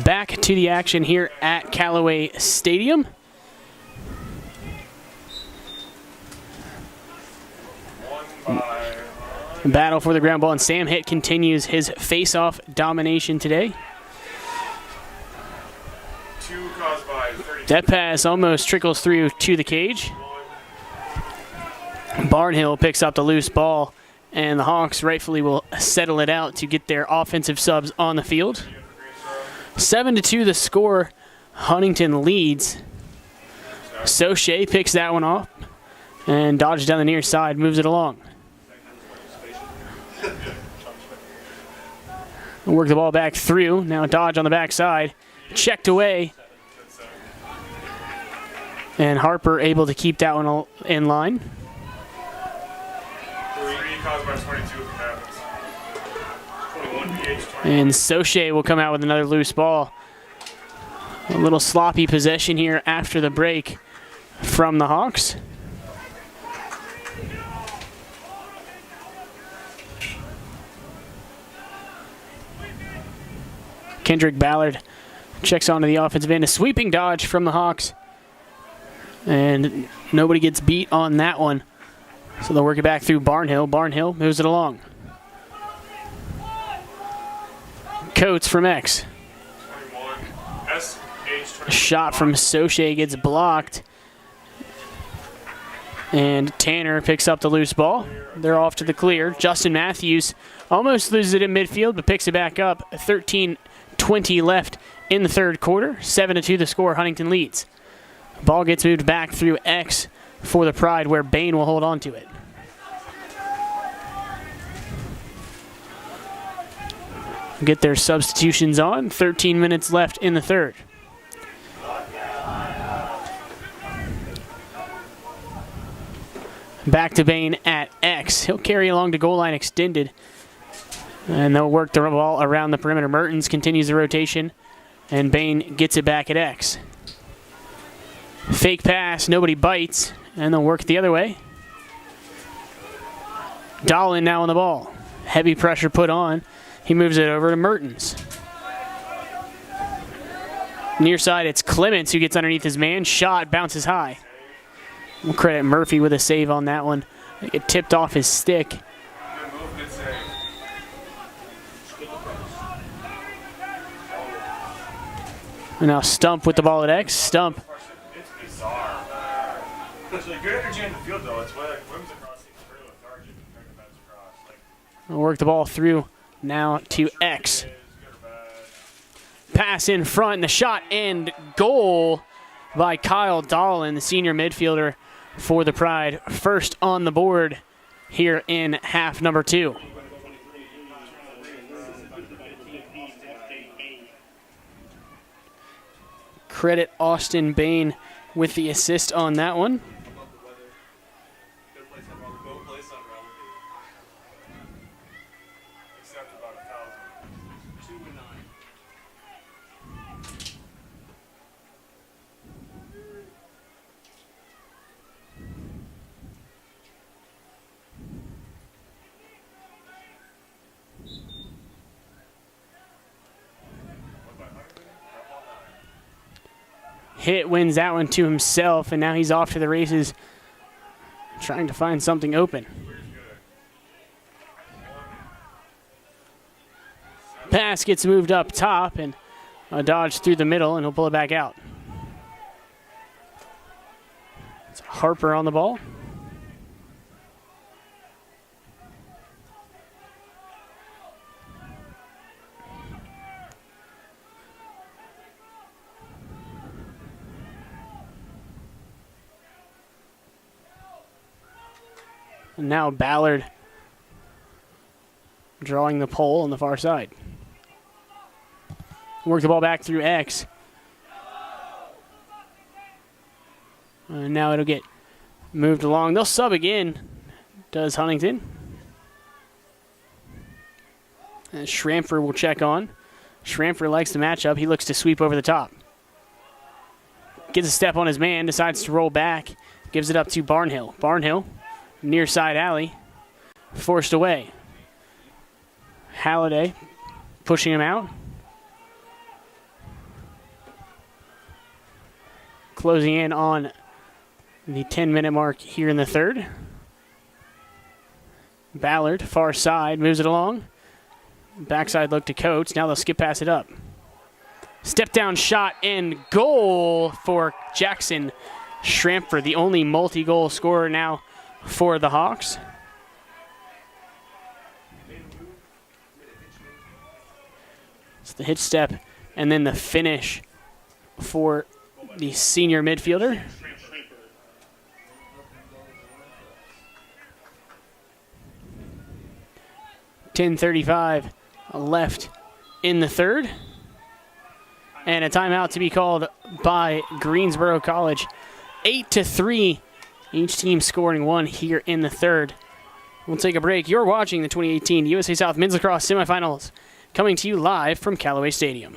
back to the action here at Callaway Stadium. Battle for the ground ball, and Sam Hitt continues his face-off domination today. That pass almost trickles through to the cage. Barnhill picks up the loose ball, and the Hawks rightfully will settle it out to get their offensive subs on the field. 7-2 the score. Huntington leads. Soche picks that one off and dodges down the near side, moves it along. Work the ball back through. Now dodge on the backside. Checked away. And Harper able to keep that one in line. And Soche will come out with another loose ball. A little sloppy possession here after the break from the Hawks. Kendrick Ballard checks onto the offensive end. A sweeping dodge from the Hawks. And nobody gets beat on that one. So they'll work it back through Barnhill. Barnhill moves it along. Coates from X. A shot from Soche gets blocked. And Tanner picks up the loose ball. They're off to the clear. Justin Matthews almost loses it in midfield, but picks it back up. 13:20 left in the third quarter. 7-2 the score. Huntington leads. Ball gets moved back through X for the Pride, where Bain will hold on to it. Get their substitutions on. 13 minutes left in the third. Back to Bain at X. He'll carry along to goal line extended. And they'll work the ball around the perimeter. Mertens continues the rotation. And Bain gets it back at X. Fake pass, nobody bites. And they'll work it the other way. Dahlin now on the ball. Heavy pressure put on. He moves it over to Mertens. Near side, it's Clements who gets underneath his man. Shot, bounces high. We'll credit Murphy with a save on that one. It tipped off his stick. And now Stump with the ball at X. Stump. It's bizarre. There's like good energy in the field, though. It's why like women's across seems pretty lethargic compared to men's across. We'll work the ball through now to X. Pass in front, and the shot and goal by Kyle Dahlin, the senior midfielder for the Pride. First on the board here in half number 2. Credit Austin Bain with the assist on that one. Hitt wins that one to himself, and now he's off to the races trying to find something open. Pass gets moved up top, and a dodge through the middle, and he'll pull it back out. It's Harper on the ball. And now Ballard drawing the pole on the far side. Work the ball back through X. And now it'll get moved along. They'll sub again, does Huntington. And Schramfer will check on. Schramfer likes the matchup. He looks to sweep over the top. Gets a step on his man, decides to roll back. Gives it up to Barnhill. Barnhill. Near side alley, forced away. Halliday pushing him out. closing in on the 10-minute mark here in the third. Ballard, far side, moves it along. Backside look to Coates. Now they'll skip pass it up. Step down shot and goal for Jackson Schramfer, the only multi-goal scorer now for the Hawks. It's the hitch step and then the finish for the senior midfielder. .10:35 left in the third. And a timeout to be called by Greensboro College. 8-3, each team scoring one here in the third. We'll take a break. You're watching the 2018 USA South Men's Lacrosse Semifinals, coming to you live from Callaway Stadium.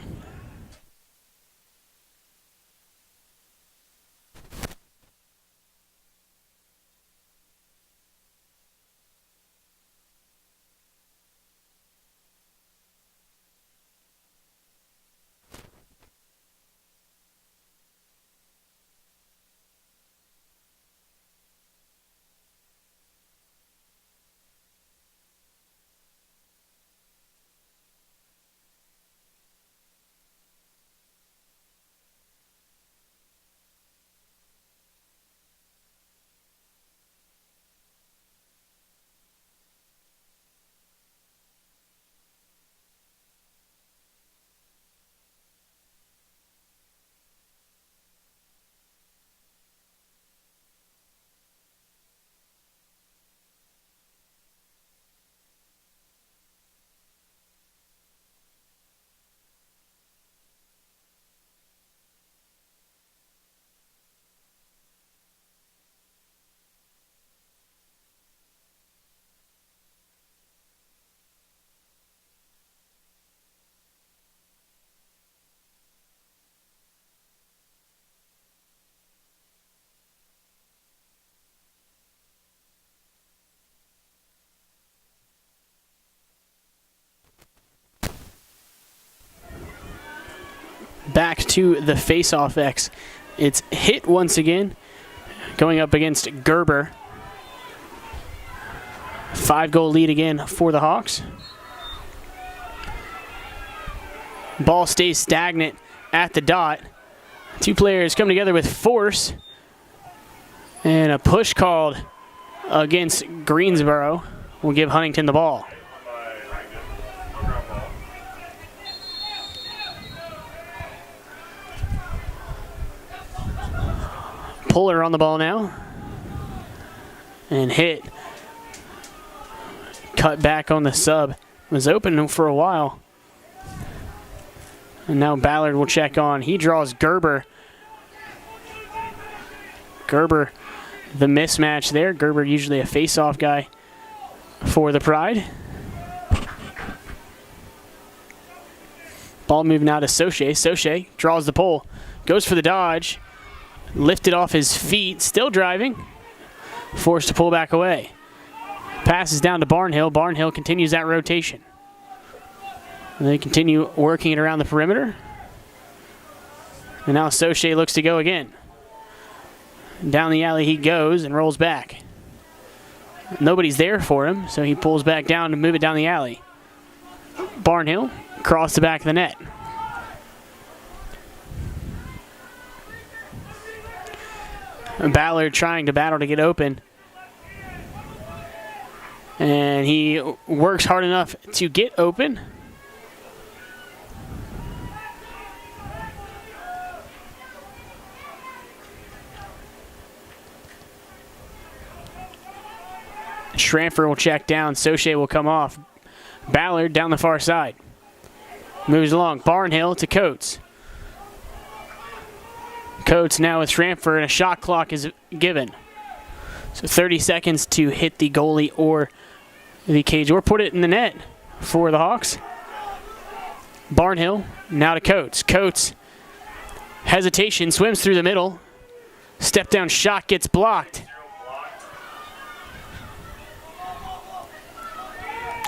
Back to the face-off X. It's hit once again, going up against Gerber. 5-goal lead again for the Hawks. Ball stays stagnant at the dot. Two players come together with force. And a push called against Greensboro will give Huntington the ball. Puller on the ball now. And hit. Cut back on the sub. Was open for a while. And now Ballard will check on. He draws Gerber. Gerber, the mismatch there. Gerber usually a face-off guy for the Pride. Ball moving now to Soche. Soche draws the pole. Goes for the dodge. Lifted off his feet. Still driving. Forced to pull back away. Passes down to Barnhill. Barnhill continues that rotation. And they continue working it around the perimeter. And now Soche looks to go again. Down the alley he goes and rolls back. Nobody's there for him, so he pulls back down to move it down the alley. Barnhill across the back of the net. Ballard trying to battle to get open. And he works hard enough to get open. Schramfer will check down. Soche will come off. Ballard down the far side. Moves along. Barnhill to Coates. Coates now with Schramfer, and a shot clock is given. So 30 seconds to hit the goalie or the cage or put it in the net for the Hawks. Barnhill now to Coates. Coates, hesitation, swims through the middle. Step down shot gets blocked.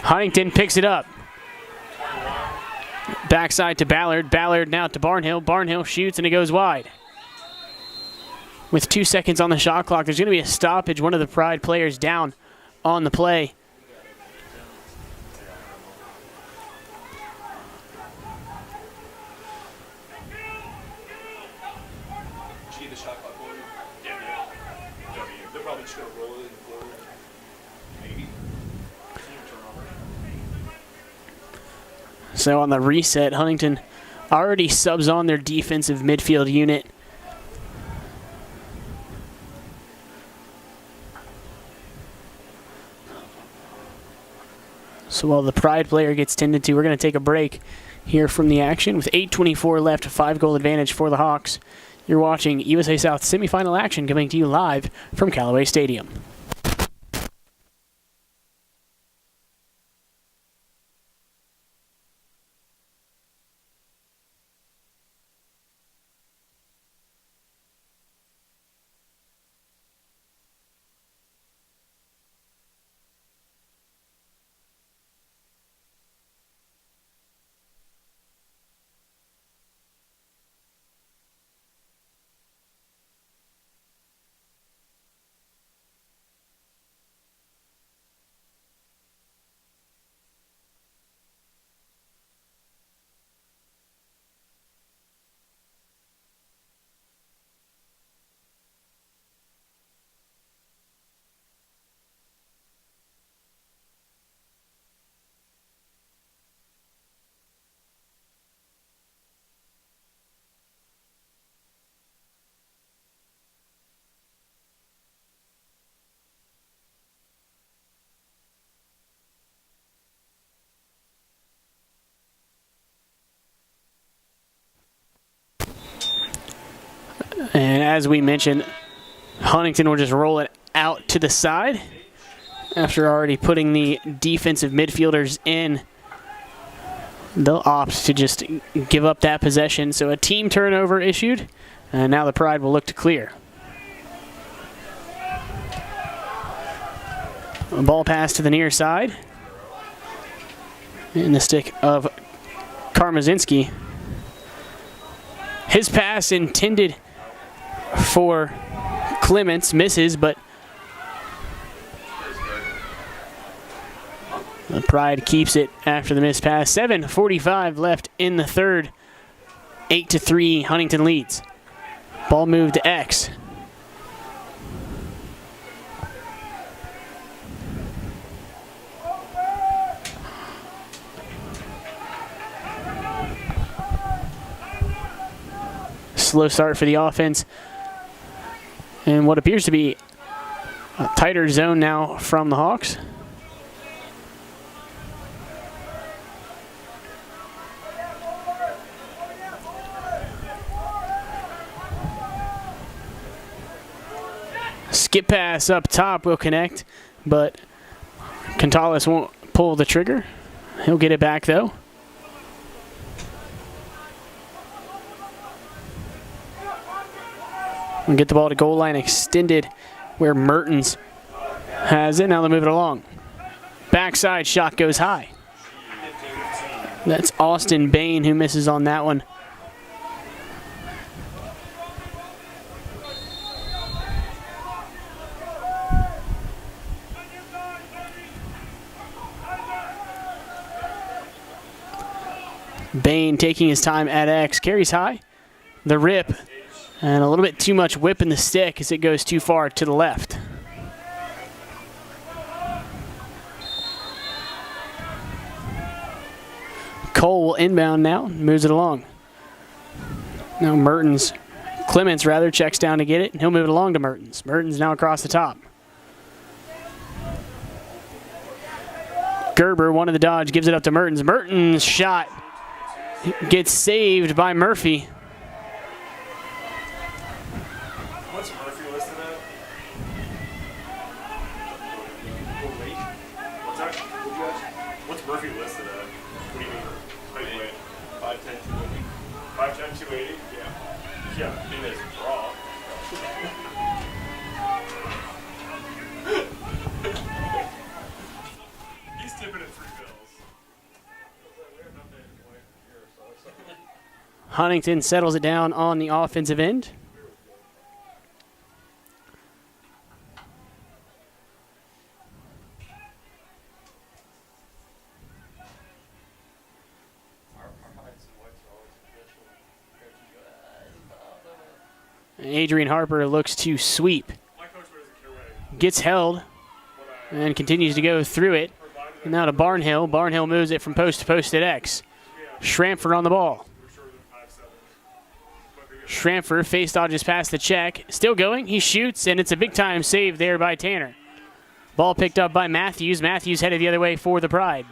Huntington picks it up. Backside to Ballard. Ballard now to Barnhill. Barnhill shoots and it goes wide. with 2 seconds on the shot clock. There's going to be a stoppage. One of the Pride players down on the play. They're probably just going to roll it in forward. Maybe. So on the reset, Huntington already subs on their defensive midfield unit. So while the Pride player gets tended to, we're going to take a break here from the action with 8:24 left, a 5-goal advantage for the Hawks. You're watching USA South semifinal action coming to you live from Callaway Stadium. And as we mentioned, Huntington will just roll it out to the side after already putting the defensive midfielders in. They'll opt to just give up that possession. So a team turnover issued, and now the Pride will look to clear. A ball pass to the near side. In the stick of Karmazinski. His pass intended for Clements, misses, but the Pride keeps it after the missed pass. 7:45 left in the third. 8-3, Huntington leads. Ball moved to X. Slow start for the offense. And what appears to be a tighter zone now from the Hawks. Skip pass up top will connect, but Cantalis won't pull the trigger. He'll get it back though. And get the ball to goal line extended where Mertens has it. Now they'll move it along. Backside shot goes high. That's Austin Bain who misses on that one. Bain taking his time at X, carries high. The rip. And a little bit too much whip in the stick as it goes too far to the left. Cole will inbound now, moves it along. Now Clements rather, checks down to get it, and he'll move it along to Mertens. Mertens now across the top. Gerber, one of the dodge, gives it up to Mertens. Mertens' shot gets saved by Murphy. What's Murphy listed at? What's that? What's Murphy listed at? What do you mean? How do you weigh? 5'10", 280. 5'10", 280? Yeah. Yeah, in his draw. He's tipping at 3 bills. Huntington settles it down on the offensive end. Adrian Harper looks to sweep. Gets held and continues to go through it. And now to Barnhill. Barnhill moves it from post to post at X. Schramfer on the ball. Schramfer face dodges past the check. Still going. He shoots, and it's a big-time save there by Tanner. Ball picked up by Matthews. Matthews headed the other way for the Pride.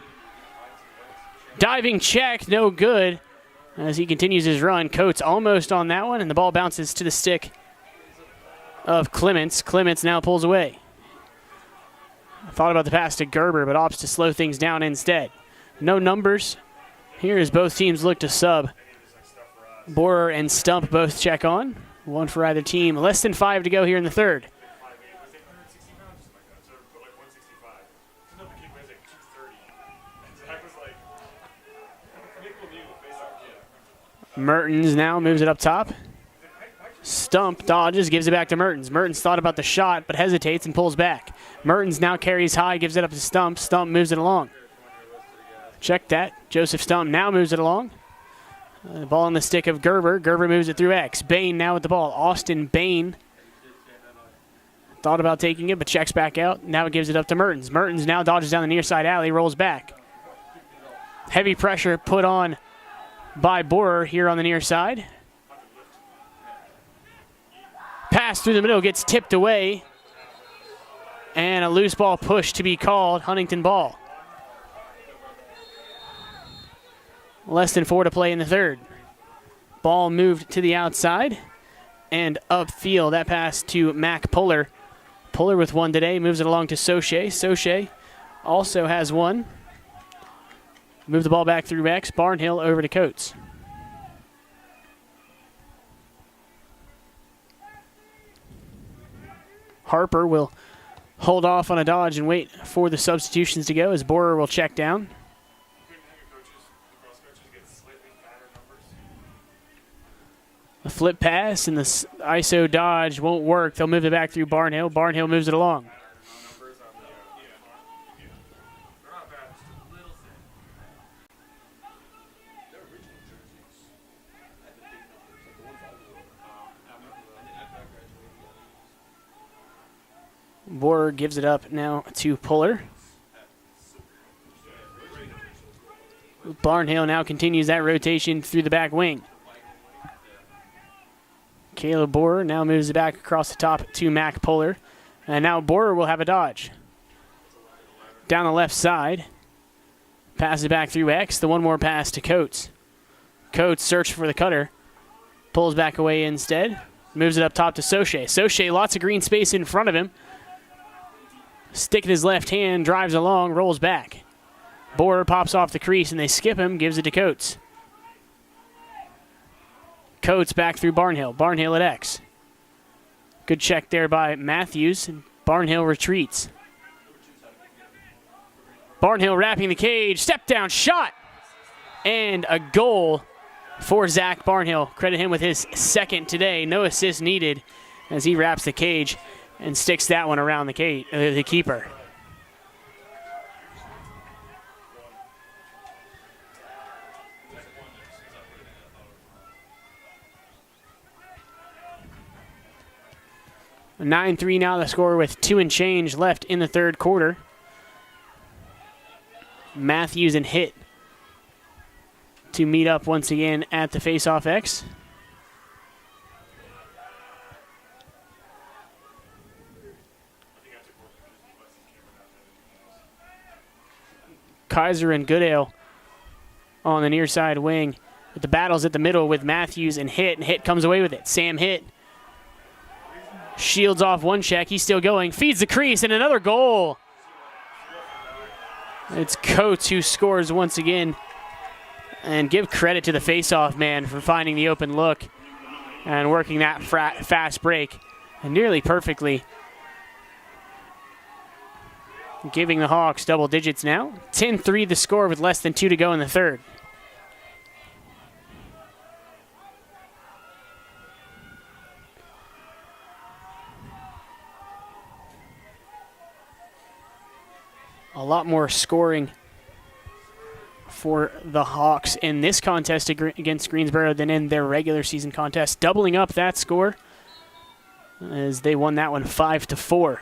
Diving check, no good. As he continues his run, Coates almost on that one, and the ball bounces to the stick of Clements. Clements now pulls away. Thought about the pass to Gerber, but opts to slow things down instead. No numbers here as both teams look to sub. Borer and Stump both check on. One for either team. Less than 5 to go here in the third. Mertens now moves it up top. Stump dodges, gives it back to Mertens. Mertens thought about the shot, but hesitates and pulls back. Mertens now carries high, gives it up to Stump. Stump moves it along. Check that. Joseph Stump now moves it along. The ball on the stick of Gerber. Gerber moves it through X. Bain now with the ball. Austin Bain thought about taking it, but checks back out. Now it gives it up to Mertens. Mertens now dodges down the near side alley, rolls back. Heavy pressure put on by Borer here on the near side. Pass through the middle gets tipped away. And a loose ball push to be called. Huntington ball. Less than 4 to play in the third. Ball moved to the outside and upfield. That pass to Mac Puller. Puller with one today. Moves it along to Soche. Soche also has one. Move the ball back through X. Barnhill over to Coates. Harper will hold off on a dodge and wait for the substitutions to go as Borer will check down. A flip pass and the ISO dodge won't work. They'll move it back through Barnhill. Barnhill moves it along. Borer gives it up now to Puller. Barnhill now continues that rotation through the back wing. Caleb Borer now moves it back across the top to Mac Puller. And now Borer will have a dodge. Down the left side. Passes it back through X. The one more pass to Coates. Coates search for the cutter. Pulls back away instead. Moves it up top to Soche. Soche, lots of green space in front of him. Stick in his left hand, drives along, rolls back. Borer pops off the crease and they skip him, gives it to Coates. Coates back through Barnhill. Barnhill at X. Good check there by Matthews. Barnhill retreats. Barnhill wrapping the cage. Step down shot. And a goal for Zach Barnhill. Credit him with his second today. No assist needed as he wraps the cage and sticks that one around the keeper. A 9-3 now the score with 2 and change left in the third quarter. Matthews and Hitt to meet up once again at the face-off X. Kaiser and Goodale on the near side wing. But the battle's at the middle with Matthews and Hitt comes away with it. Sam Hitt shields off one check. He's still going. Feeds the crease, and another goal. It's Coates who scores once again. And give credit to the face-off man for finding the open look and working that fast break and nearly perfectly. Giving the Hawks double digits now. 10-3 the score with less than 2 to go in the third. A lot more scoring for the Hawks in this contest against Greensboro than in their regular season contest. Doubling up that score as they won that one 5-4.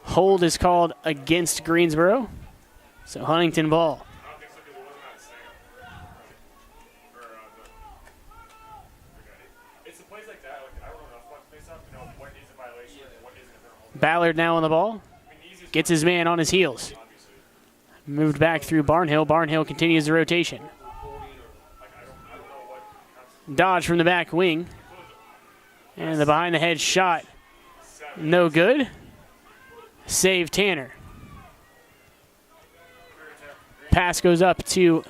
Hold is called against Greensboro, so Huntington ball. I don't think so because it wasn't on Sam. It's the plays like that. Like, I don't know enough about face up to know what is a violation and what isn't. Ballard now on the ball. Gets his man on his heels. Moved back through Barnhill. Barnhill continues the rotation. Dodge from the back wing. And the behind the head shot. No good. Save Tanner. Pass goes up to,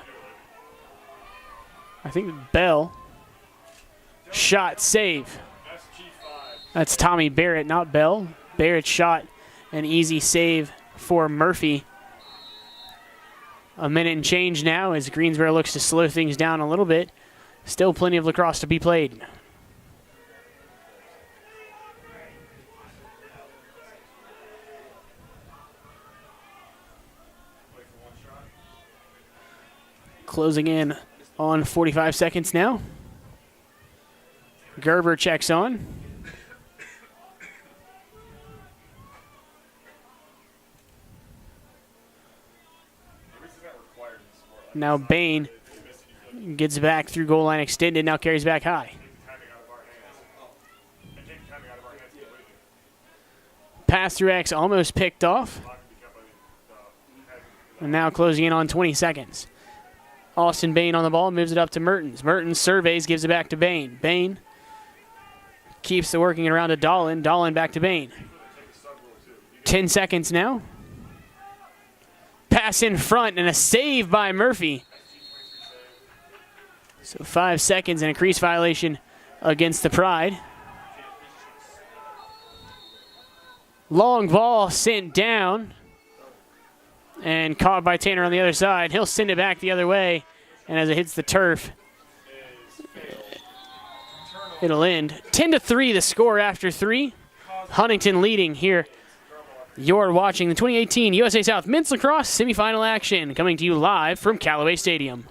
I think, Bell. Shot save. That's Tommy Barrett, not Bell. Barrett shot an easy save for Murphy. A minute and change now as Greensboro looks to slow things down a little bit. Still plenty of lacrosse to be played. Closing in on 45 seconds now. Gerber checks on. Now Bain gets back through goal line extended, now carries back high. Pass through X almost picked off. And now closing in on 20 seconds. Austin Bain on the ball, moves it up to Mertens. Mertens surveys, gives it back to Bain. Bain keeps the working it around to Dolan. Dolan back to Bain. 10 seconds now. Pass in front and a save by Murphy. So 5 seconds and a crease violation against the Pride. Long ball sent down and caught by Tanner on the other side. He'll send it back the other way, and as it hits the turf, it'll end. 10-3 the score after 3. Huntington leading here. You're watching the 2018 USA South Men's Lacrosse Semifinal action, coming to you live from Callaway Stadium.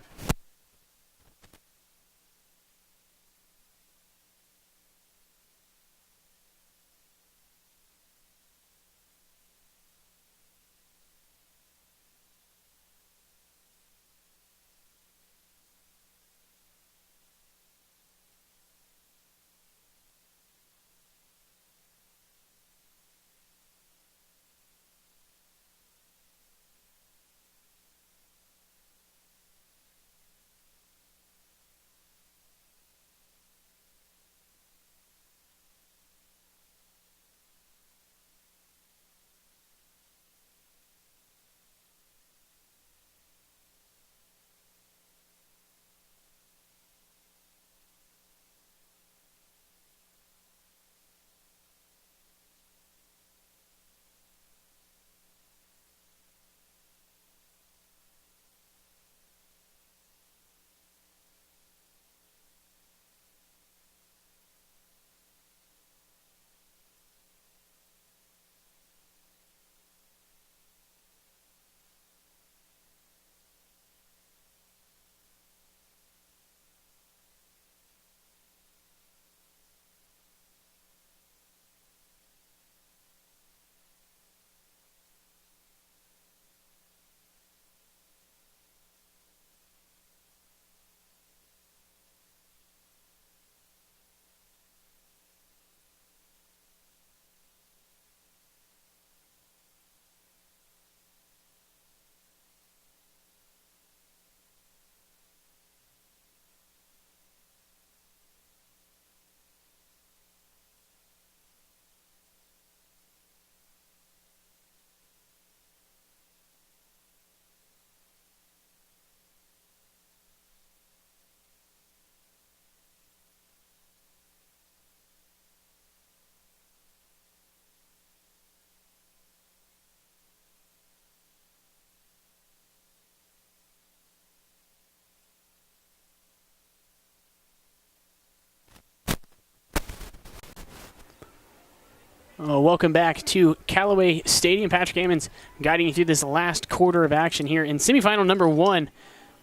Welcome back to Callaway Stadium. Patrick Ammons guiding you through this last quarter of action here in semifinal number 1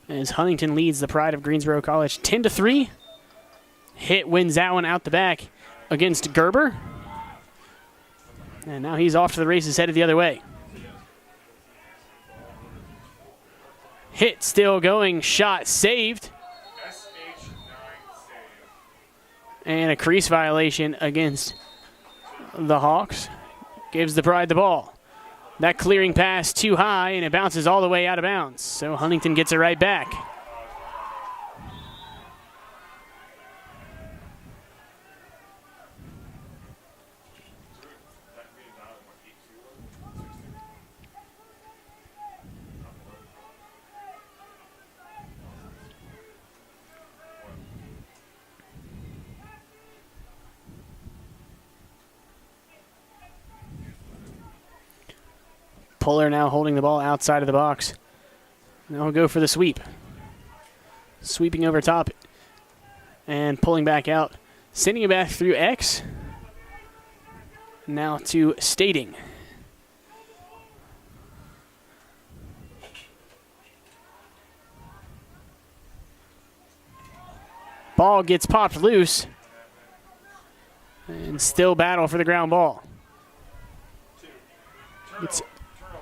as Huntington leads the Pride of Greensboro College 10-3. Hit wins that one out the back against Gerber. And now he's off to the races, headed the other way. Hit still going, shot saved. And a crease violation against the Hawks. Gives the Pride the ball. That clearing pass too high, and it bounces all the way out of bounds. So Huntington gets it right back. Puller now holding the ball outside of the box. Now we'll go for the sweep. Sweeping over top and pulling back out. Sending it back through X. Now to Stating. Ball gets popped loose. And still battle for the ground ball. It's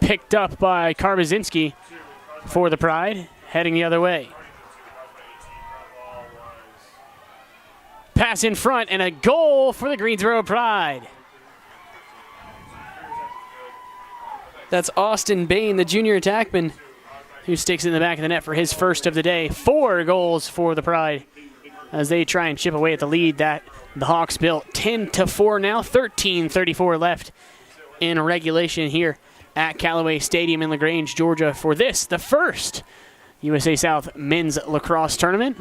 picked up by Karbazinski for the Pride, heading the other way. Pass in front and a goal for the Greensboro Pride. That's Austin Bain, the junior attackman, who sticks it in the back of the net for his first of the day. 4 goals for the Pride as they try and chip away at the lead that the Hawks built. 10-4 now, 13:34 left in regulation here at Callaway Stadium in LaGrange, Georgia, for this, the first USA South men's lacrosse tournament.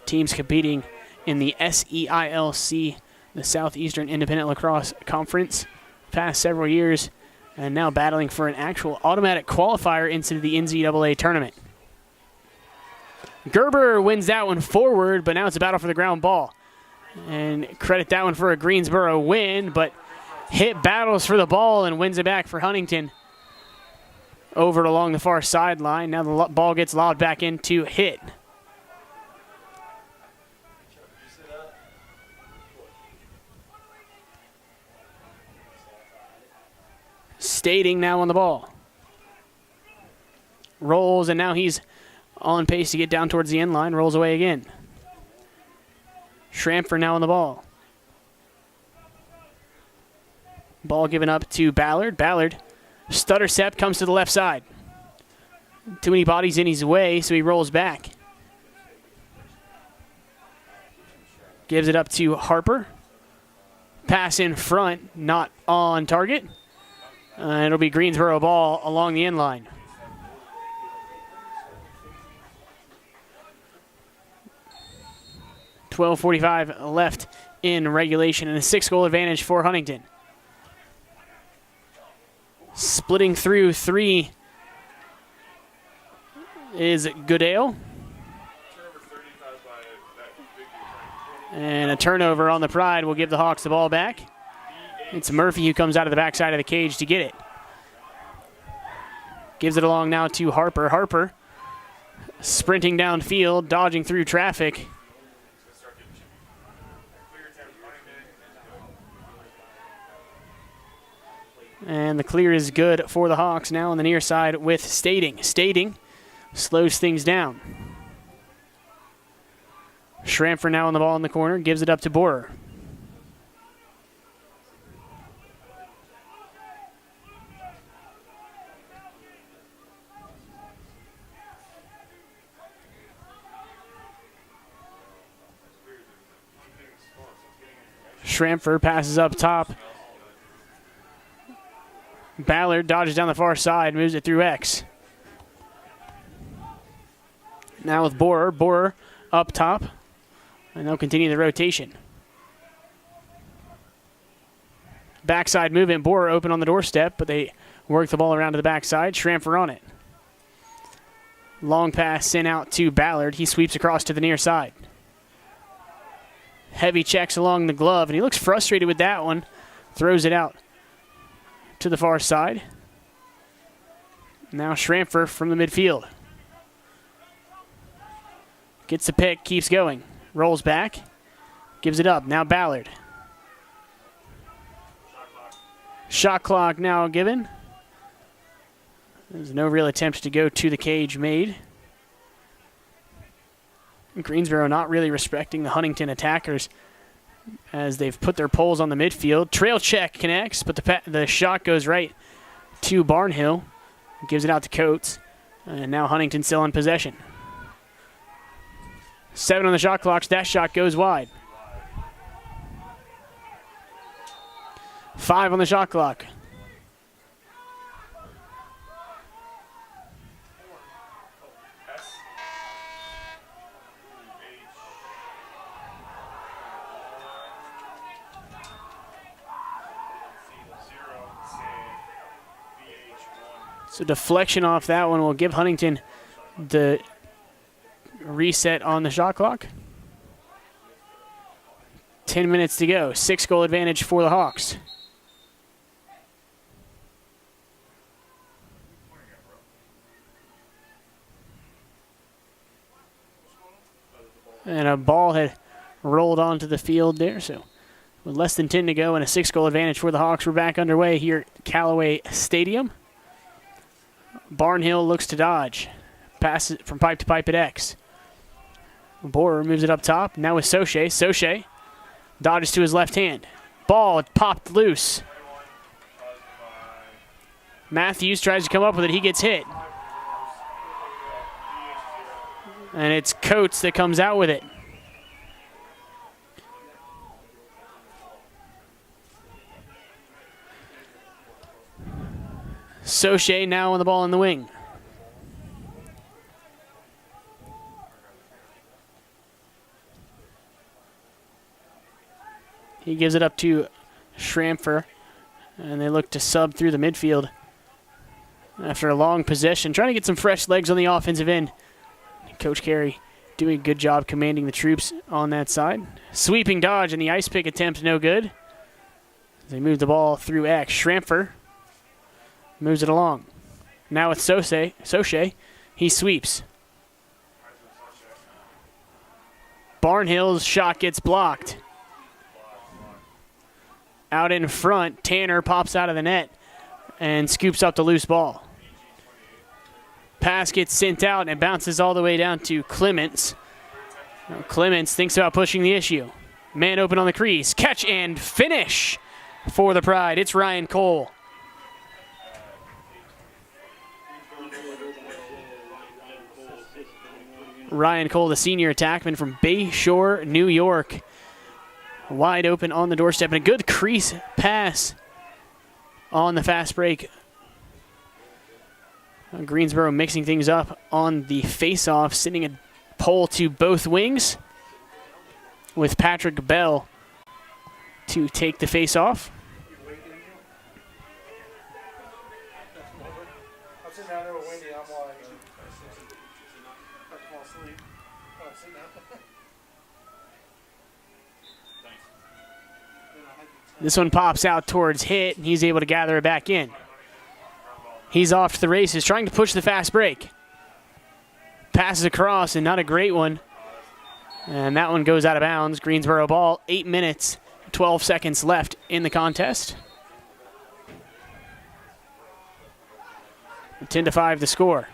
Teams competing in the SEILC, the Southeastern Independent Lacrosse Conference, past several years, and now battling for an actual automatic qualifier into the NCAA tournament. Gerber wins that one forward, but now it's a battle for the ground ball. And credit that one for a Greensboro win, but Hit battles for the ball and wins it back for Huntington. Over along the far sideline. Now the ball gets lobbed back into Hit. Stating now on the ball. Rolls, and now he's on pace to get down towards the end line. Rolls away again. Schramfer now on the ball. Ball given up to Ballard. Ballard, stutter step, comes to the left side. Too many bodies in his way, so he rolls back. Gives it up to Harper. Pass in front, not on target. It'll be Greensboro ball along the end line. .12:45 left in regulation and a 6-goal advantage for Huntington. Splitting through 3 is Goodale. And a turnover on the Pride will give the Hawks the ball back. It's Murphy who comes out of the backside of the cage to get it. Gives it along now to Harper. Harper sprinting downfield, dodging through traffic. And the clear is good for the Hawks now on the near side with Stating. Stating slows things down. Schramfer now on the ball in the corner, gives it up to Borer. Schramfer passes up top. Ballard dodges down the far side, moves it through X. Now with Borer. Borer up top. And they'll continue the rotation. Backside movement. Borer open on the doorstep, but they work the ball around to the backside. Schramfer on it. Long pass sent out to Ballard. He sweeps across to the near side. Heavy checks along the glove, and he looks frustrated with that one. Throws it out to the far side. Now Schramfer from the midfield. Gets the pick, keeps going. Rolls back, gives it up. Now Ballard. Shot clock now given. There's no real attempt to go to the cage made. Greensboro not really respecting the Huntington attackers as they've put their poles on the midfield. Trail check connects, but the shot goes right to Barnhill. Gives it out to Coates. And now Huntington still in possession. 7 on the shot clock. That shot goes wide. 5 on the shot clock. So deflection off that one will give Huntington the reset on the shot clock. 10 minutes to go. 6-goal advantage for the Hawks. And a ball had rolled onto the field there. So with less than 10 to go and a 6-goal advantage for the Hawks, we're back underway here at Callaway Stadium. Barnhill looks to dodge. Passes from pipe to pipe at X. Borer moves it up top. Now with Soche. Soche dodges to his left hand. Ball popped loose. Matthews tries to come up with it. He gets hit. And it's Coates that comes out with it. Soche now on the ball in the wing. He gives it up to Schramfer, and they look to sub through the midfield after a long possession, trying to get some fresh legs on the offensive end. Coach Carey doing a good job commanding the troops on that side. Sweeping dodge, and the ice pick attempt no good. They move the ball through X. Schramfer moves it along. Now with Soche, he sweeps. Barnhill's shot gets blocked. Out in front, Tanner pops out of the net and scoops up the loose ball. Pass gets sent out and it bounces all the way down to Clements. Now Clements thinks about pushing the issue. Man open on the crease. Catch and finish for the Pride. It's Ryan Cole. Ryan Cole, the senior attackman from Bayshore, New York. Wide open on the doorstep and a good crease pass on the fast break. Greensboro mixing things up on the face-off, sending a pole to both wings with Patrick Bell to take the face-off. This one pops out towards Hit, and he's able to gather it back in. He's off to the races, trying to push the fast break. Passes across, and not a great one. And that one goes out of bounds. Greensboro ball, 8 minutes, 12 seconds left in the contest. 10-5 the score.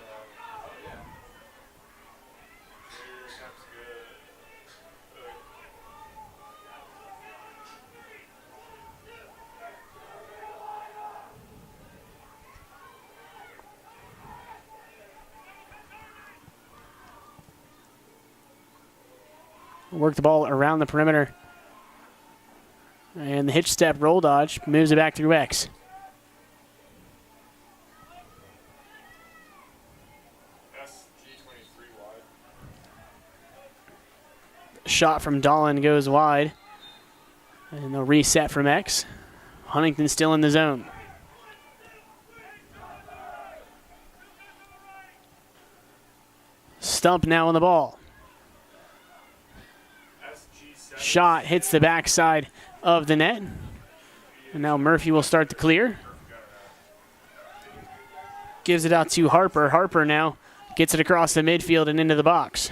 Work the ball around the perimeter. And the hitch step roll dodge moves it back through X. Shot from Dolan goes wide. And they'll reset from X. Huntington still in the zone. Stump now on the ball. Shot hits the backside of the net. And now Murphy will start to clear. gives it out to Harper. Harper now gets it across the midfield and into the box.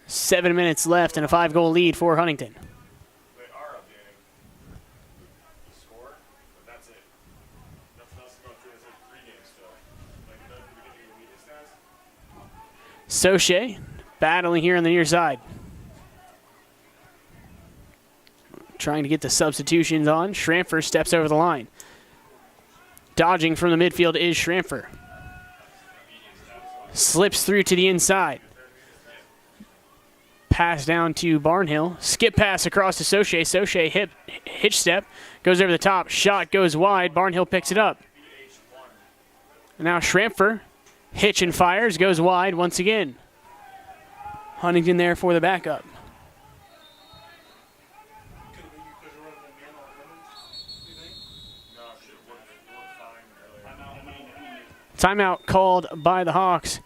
Seven minutes left and a 5-goal lead for Huntington. They are updating the score, but that's it. Nothing else is going through. It's like 3 games still. Like it doesn't the media stats. Soche battling here on the near side. Trying to get the substitutions on. Schramfer steps over the line. Dodging from the midfield is Schramfer. Slips through to the inside. Pass down to Barnhill. Skip pass across to Soche. Soche hitch step. Goes over the top. Shot goes wide. Barnhill picks it up. And now Schramfer. Hitch and fires. Goes wide once again. Huntington there for the backup. Timeout called by the Hawks.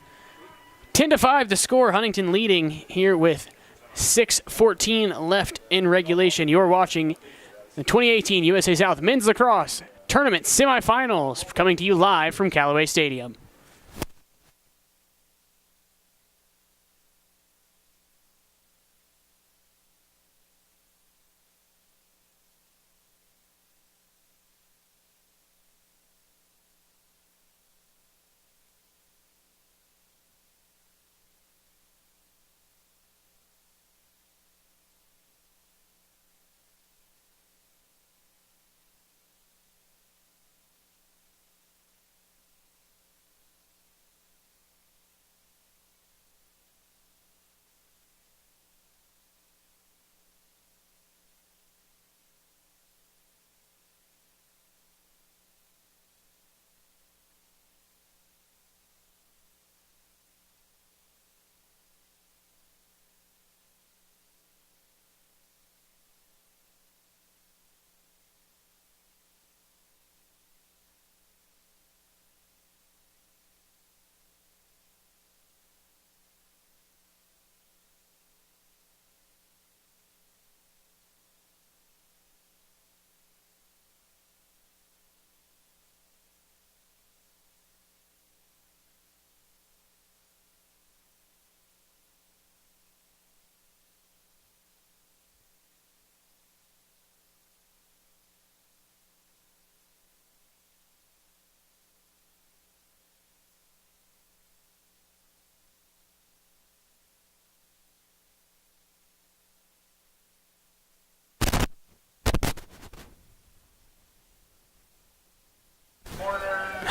10-5 the score. Huntington leading here with 6:14 left in regulation. You're watching the 2018 USA South Men's Lacrosse Tournament Semifinals coming to you live from Callaway Stadium.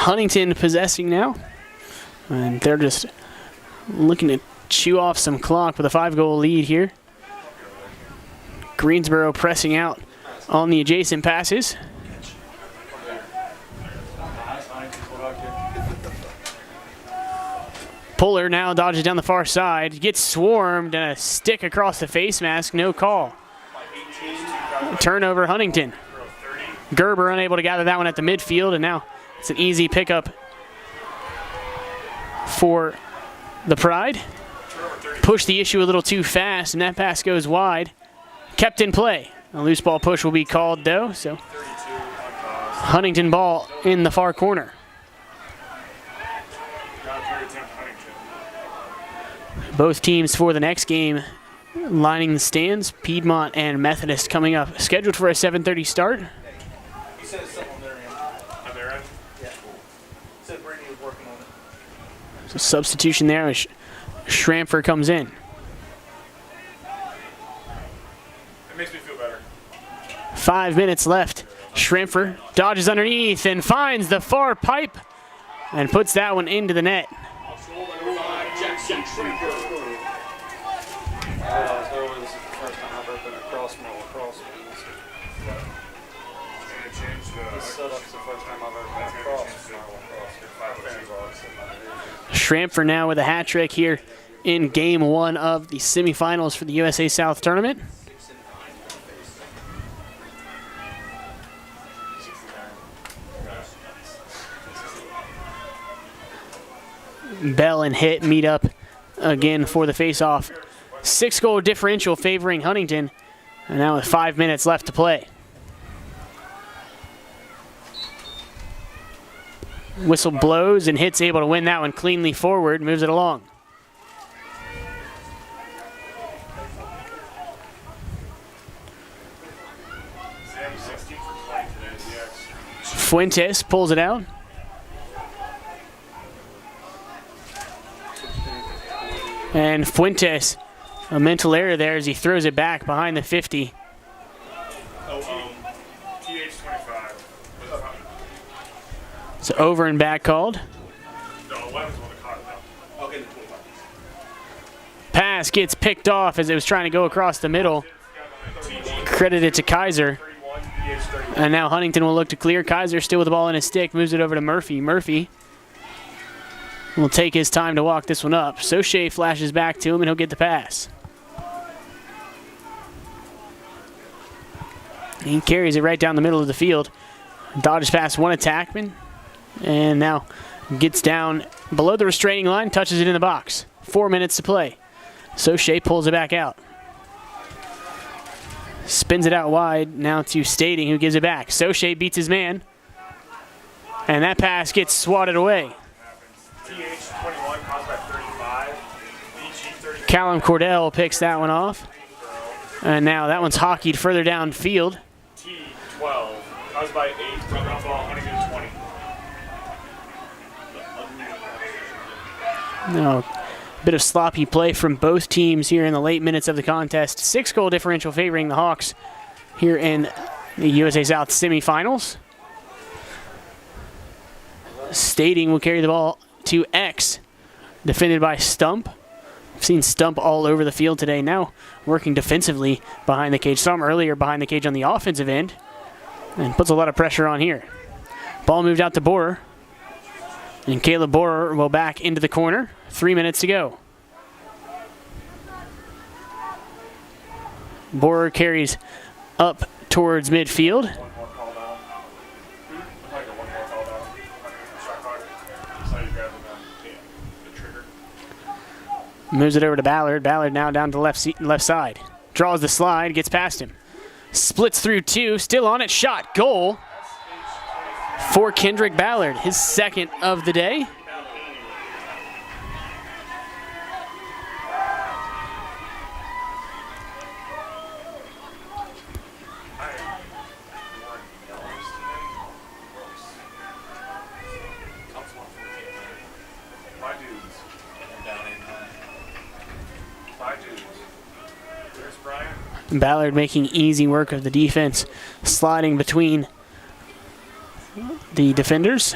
Huntington possessing now. And they're just looking to chew off some clock with a 5-goal lead here. Greensboro pressing out on the adjacent passes. Puller now dodges down the far side, gets swarmed, and a stick across the face mask, no call. Turnover Huntington. Gerber unable to gather that one at the midfield, and now it's an easy pickup for the Pride. Pushed the issue a little too fast, and that pass goes wide. Kept in play. A loose ball push will be called, though, so Huntington ball in the far corner. Both teams for the next game lining the stands. Piedmont and Methodist coming up. Scheduled for a 7:30 start. You said it's something on their end. On their end? Yeah. Said Brady was working on it. So substitution there as Schramfer comes in. It makes me feel better. 5 minutes left. Schramfer dodges underneath and finds the far pipe and puts that one into the net. Jackson Schramfer. This is the first time I've ever been across my lacrosse meetings. This setup's the first time I've ever been across my lacrosse. Schramfer now with a hat trick here in game one of the semifinals for the USA South tournament. Bell and Hitt meet up again for the face-off. 6-goal differential favoring Huntington. And now with 5 minutes left to play. Whistle blows and Hit's able to win that one cleanly forward, moves it along. Fuentes pulls it out. And Fuentes, a mental error there as he throws it back behind the 50. So over and back called. Pass gets picked off as it was trying to go across the middle. Credited to Kaiser. And now Huntington will look to clear. Kaiser still with the ball in his stick, moves it over to Murphy. Murphy will take his time to walk this one up. Soche flashes back to him and he'll get the pass. He carries it right down the middle of the field. Dodges past one attackman. And now gets down below the restraining line, touches it in the box. 4 minutes to play. Soche pulls it back out. Spins it out wide now to Stading, who gives it back. Soche beats his man. And that pass gets swatted away. Callum Cordell picks that one off. And now that one's hockeyed further downfield. T12, caused by 8, ball, Huntington 20. No, bit of sloppy play from both teams here in the late minutes of the contest. 6-goal differential favoring the Hawks here in the USA South semifinals. Stading will carry the ball to X, defended by Stump. I've seen Stump all over the field today, now working defensively behind the cage. Some earlier behind the cage on the offensive end, and puts a lot of pressure on here. Ball moved out to Borer. And Caleb Borer will back into the corner. 3 minutes to go. Borer carries up towards midfield. Moves it over to Ballard. Ballard now down to left side. Draws the slide, gets past him. Splits through two, still on it, shot, goal for Kendrick Ballard, his second of the day. Ballard making easy work of the defense, sliding between the defenders.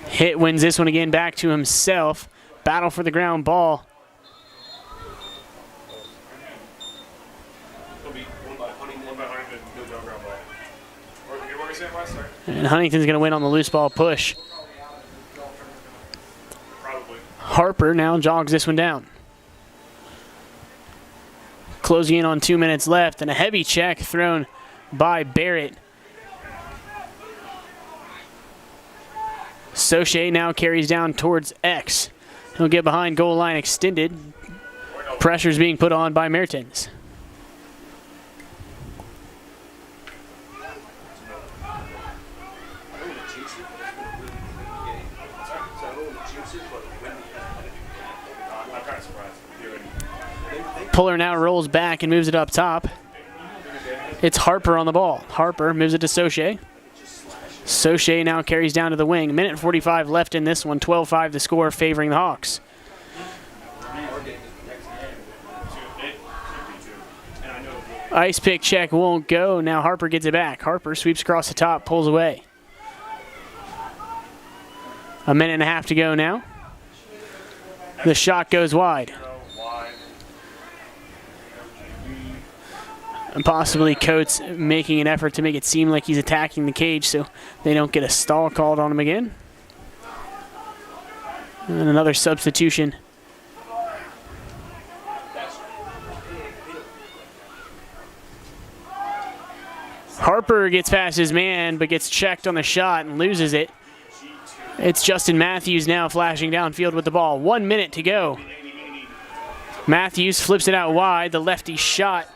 Hit wins this one again back to himself. Battle for the ground ball. And Huntington's going to win on the loose ball push. Harper now jogs this one down. Closing in on 2 minutes left, and a heavy check thrown by Barrett. Soche now carries down towards X. He'll get behind goal line extended. Pressure's being put on by Mertens. Puller now rolls back and moves it up top. It's Harper on the ball. Harper moves it to Soche. Soche now carries down to the wing. 1:45 left in this one. 12-5 the score favoring the Hawks. Ice pick check won't go. Now Harper gets it back. Harper sweeps across the top, pulls away. 1.5 minutes to go now. The shot goes wide. And possibly Coates making an effort to make it seem like he's attacking the cage so they don't get a stall called on him again. And another substitution. Harper gets past his man but gets checked on the shot and loses it. It's Justin Matthews now flashing downfield with the ball. 1 minute to go. Matthews flips it out wide. The lefty shot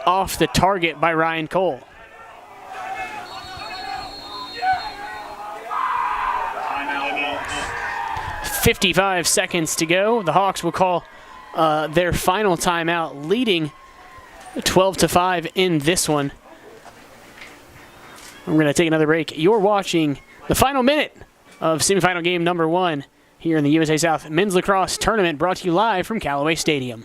off the target by Ryan Cole. 55 seconds to go. The Hawks will call their final timeout, leading 12-5 in this one. We're going to take another break. You're watching the final minute of semifinal game number 1 here in the USA South Men's Lacrosse Tournament, brought to you live from Callaway Stadium.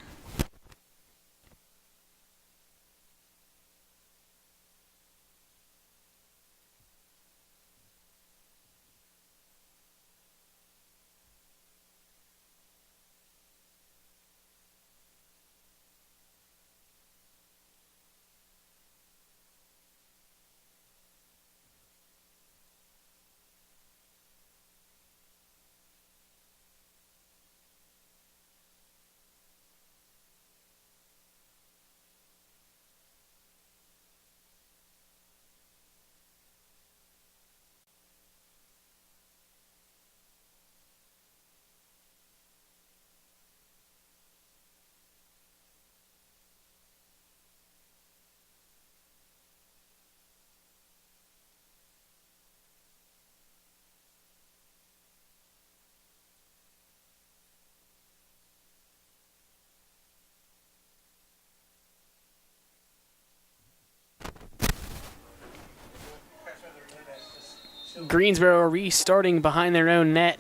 Greensboro restarting behind their own net,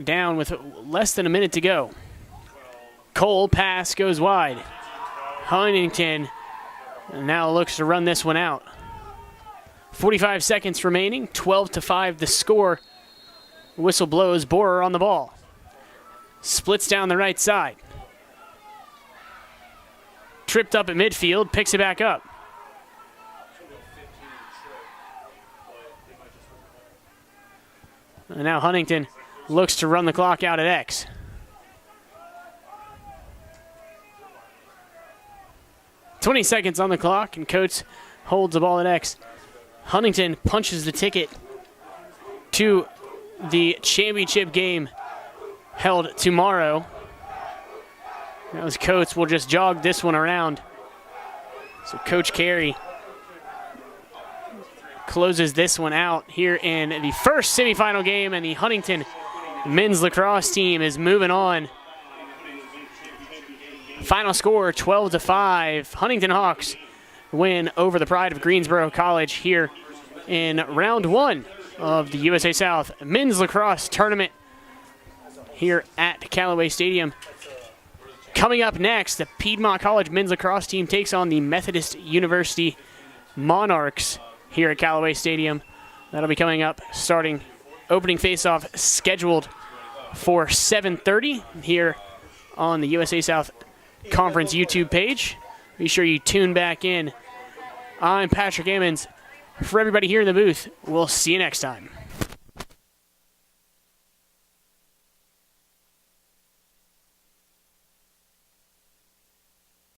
down with less than a minute to go. Cole pass goes wide. Huntington now looks to run this one out. 45 seconds remaining, 12-5 the score. Whistle blows, Borer on the ball. Splits down the right side. Tripped up at midfield, picks it back up. And now Huntington looks to run the clock out at X. "20 seconds on the clock, and Coates holds the ball at X. Huntington punches the ticket to the championship game held tomorrow. As Coates will just jog this one around. So Coach Carey closes this one out here in the first semifinal game, and the Huntington men's lacrosse team is moving on. Final score 12-5. Huntington Hawks win over the Pride of Greensboro College here in round 1 of the USA South Men's Lacrosse Tournament here at Callaway Stadium. Coming up next, the Piedmont College men's lacrosse team takes on the Methodist University Monarchs here at Callaway Stadium. That'll be coming up starting opening face-off scheduled for 7:30 here on the USA South Conference YouTube page. Be sure you tune back in. I'm Patrick Ammons. For everybody here in the booth, we'll see you next time.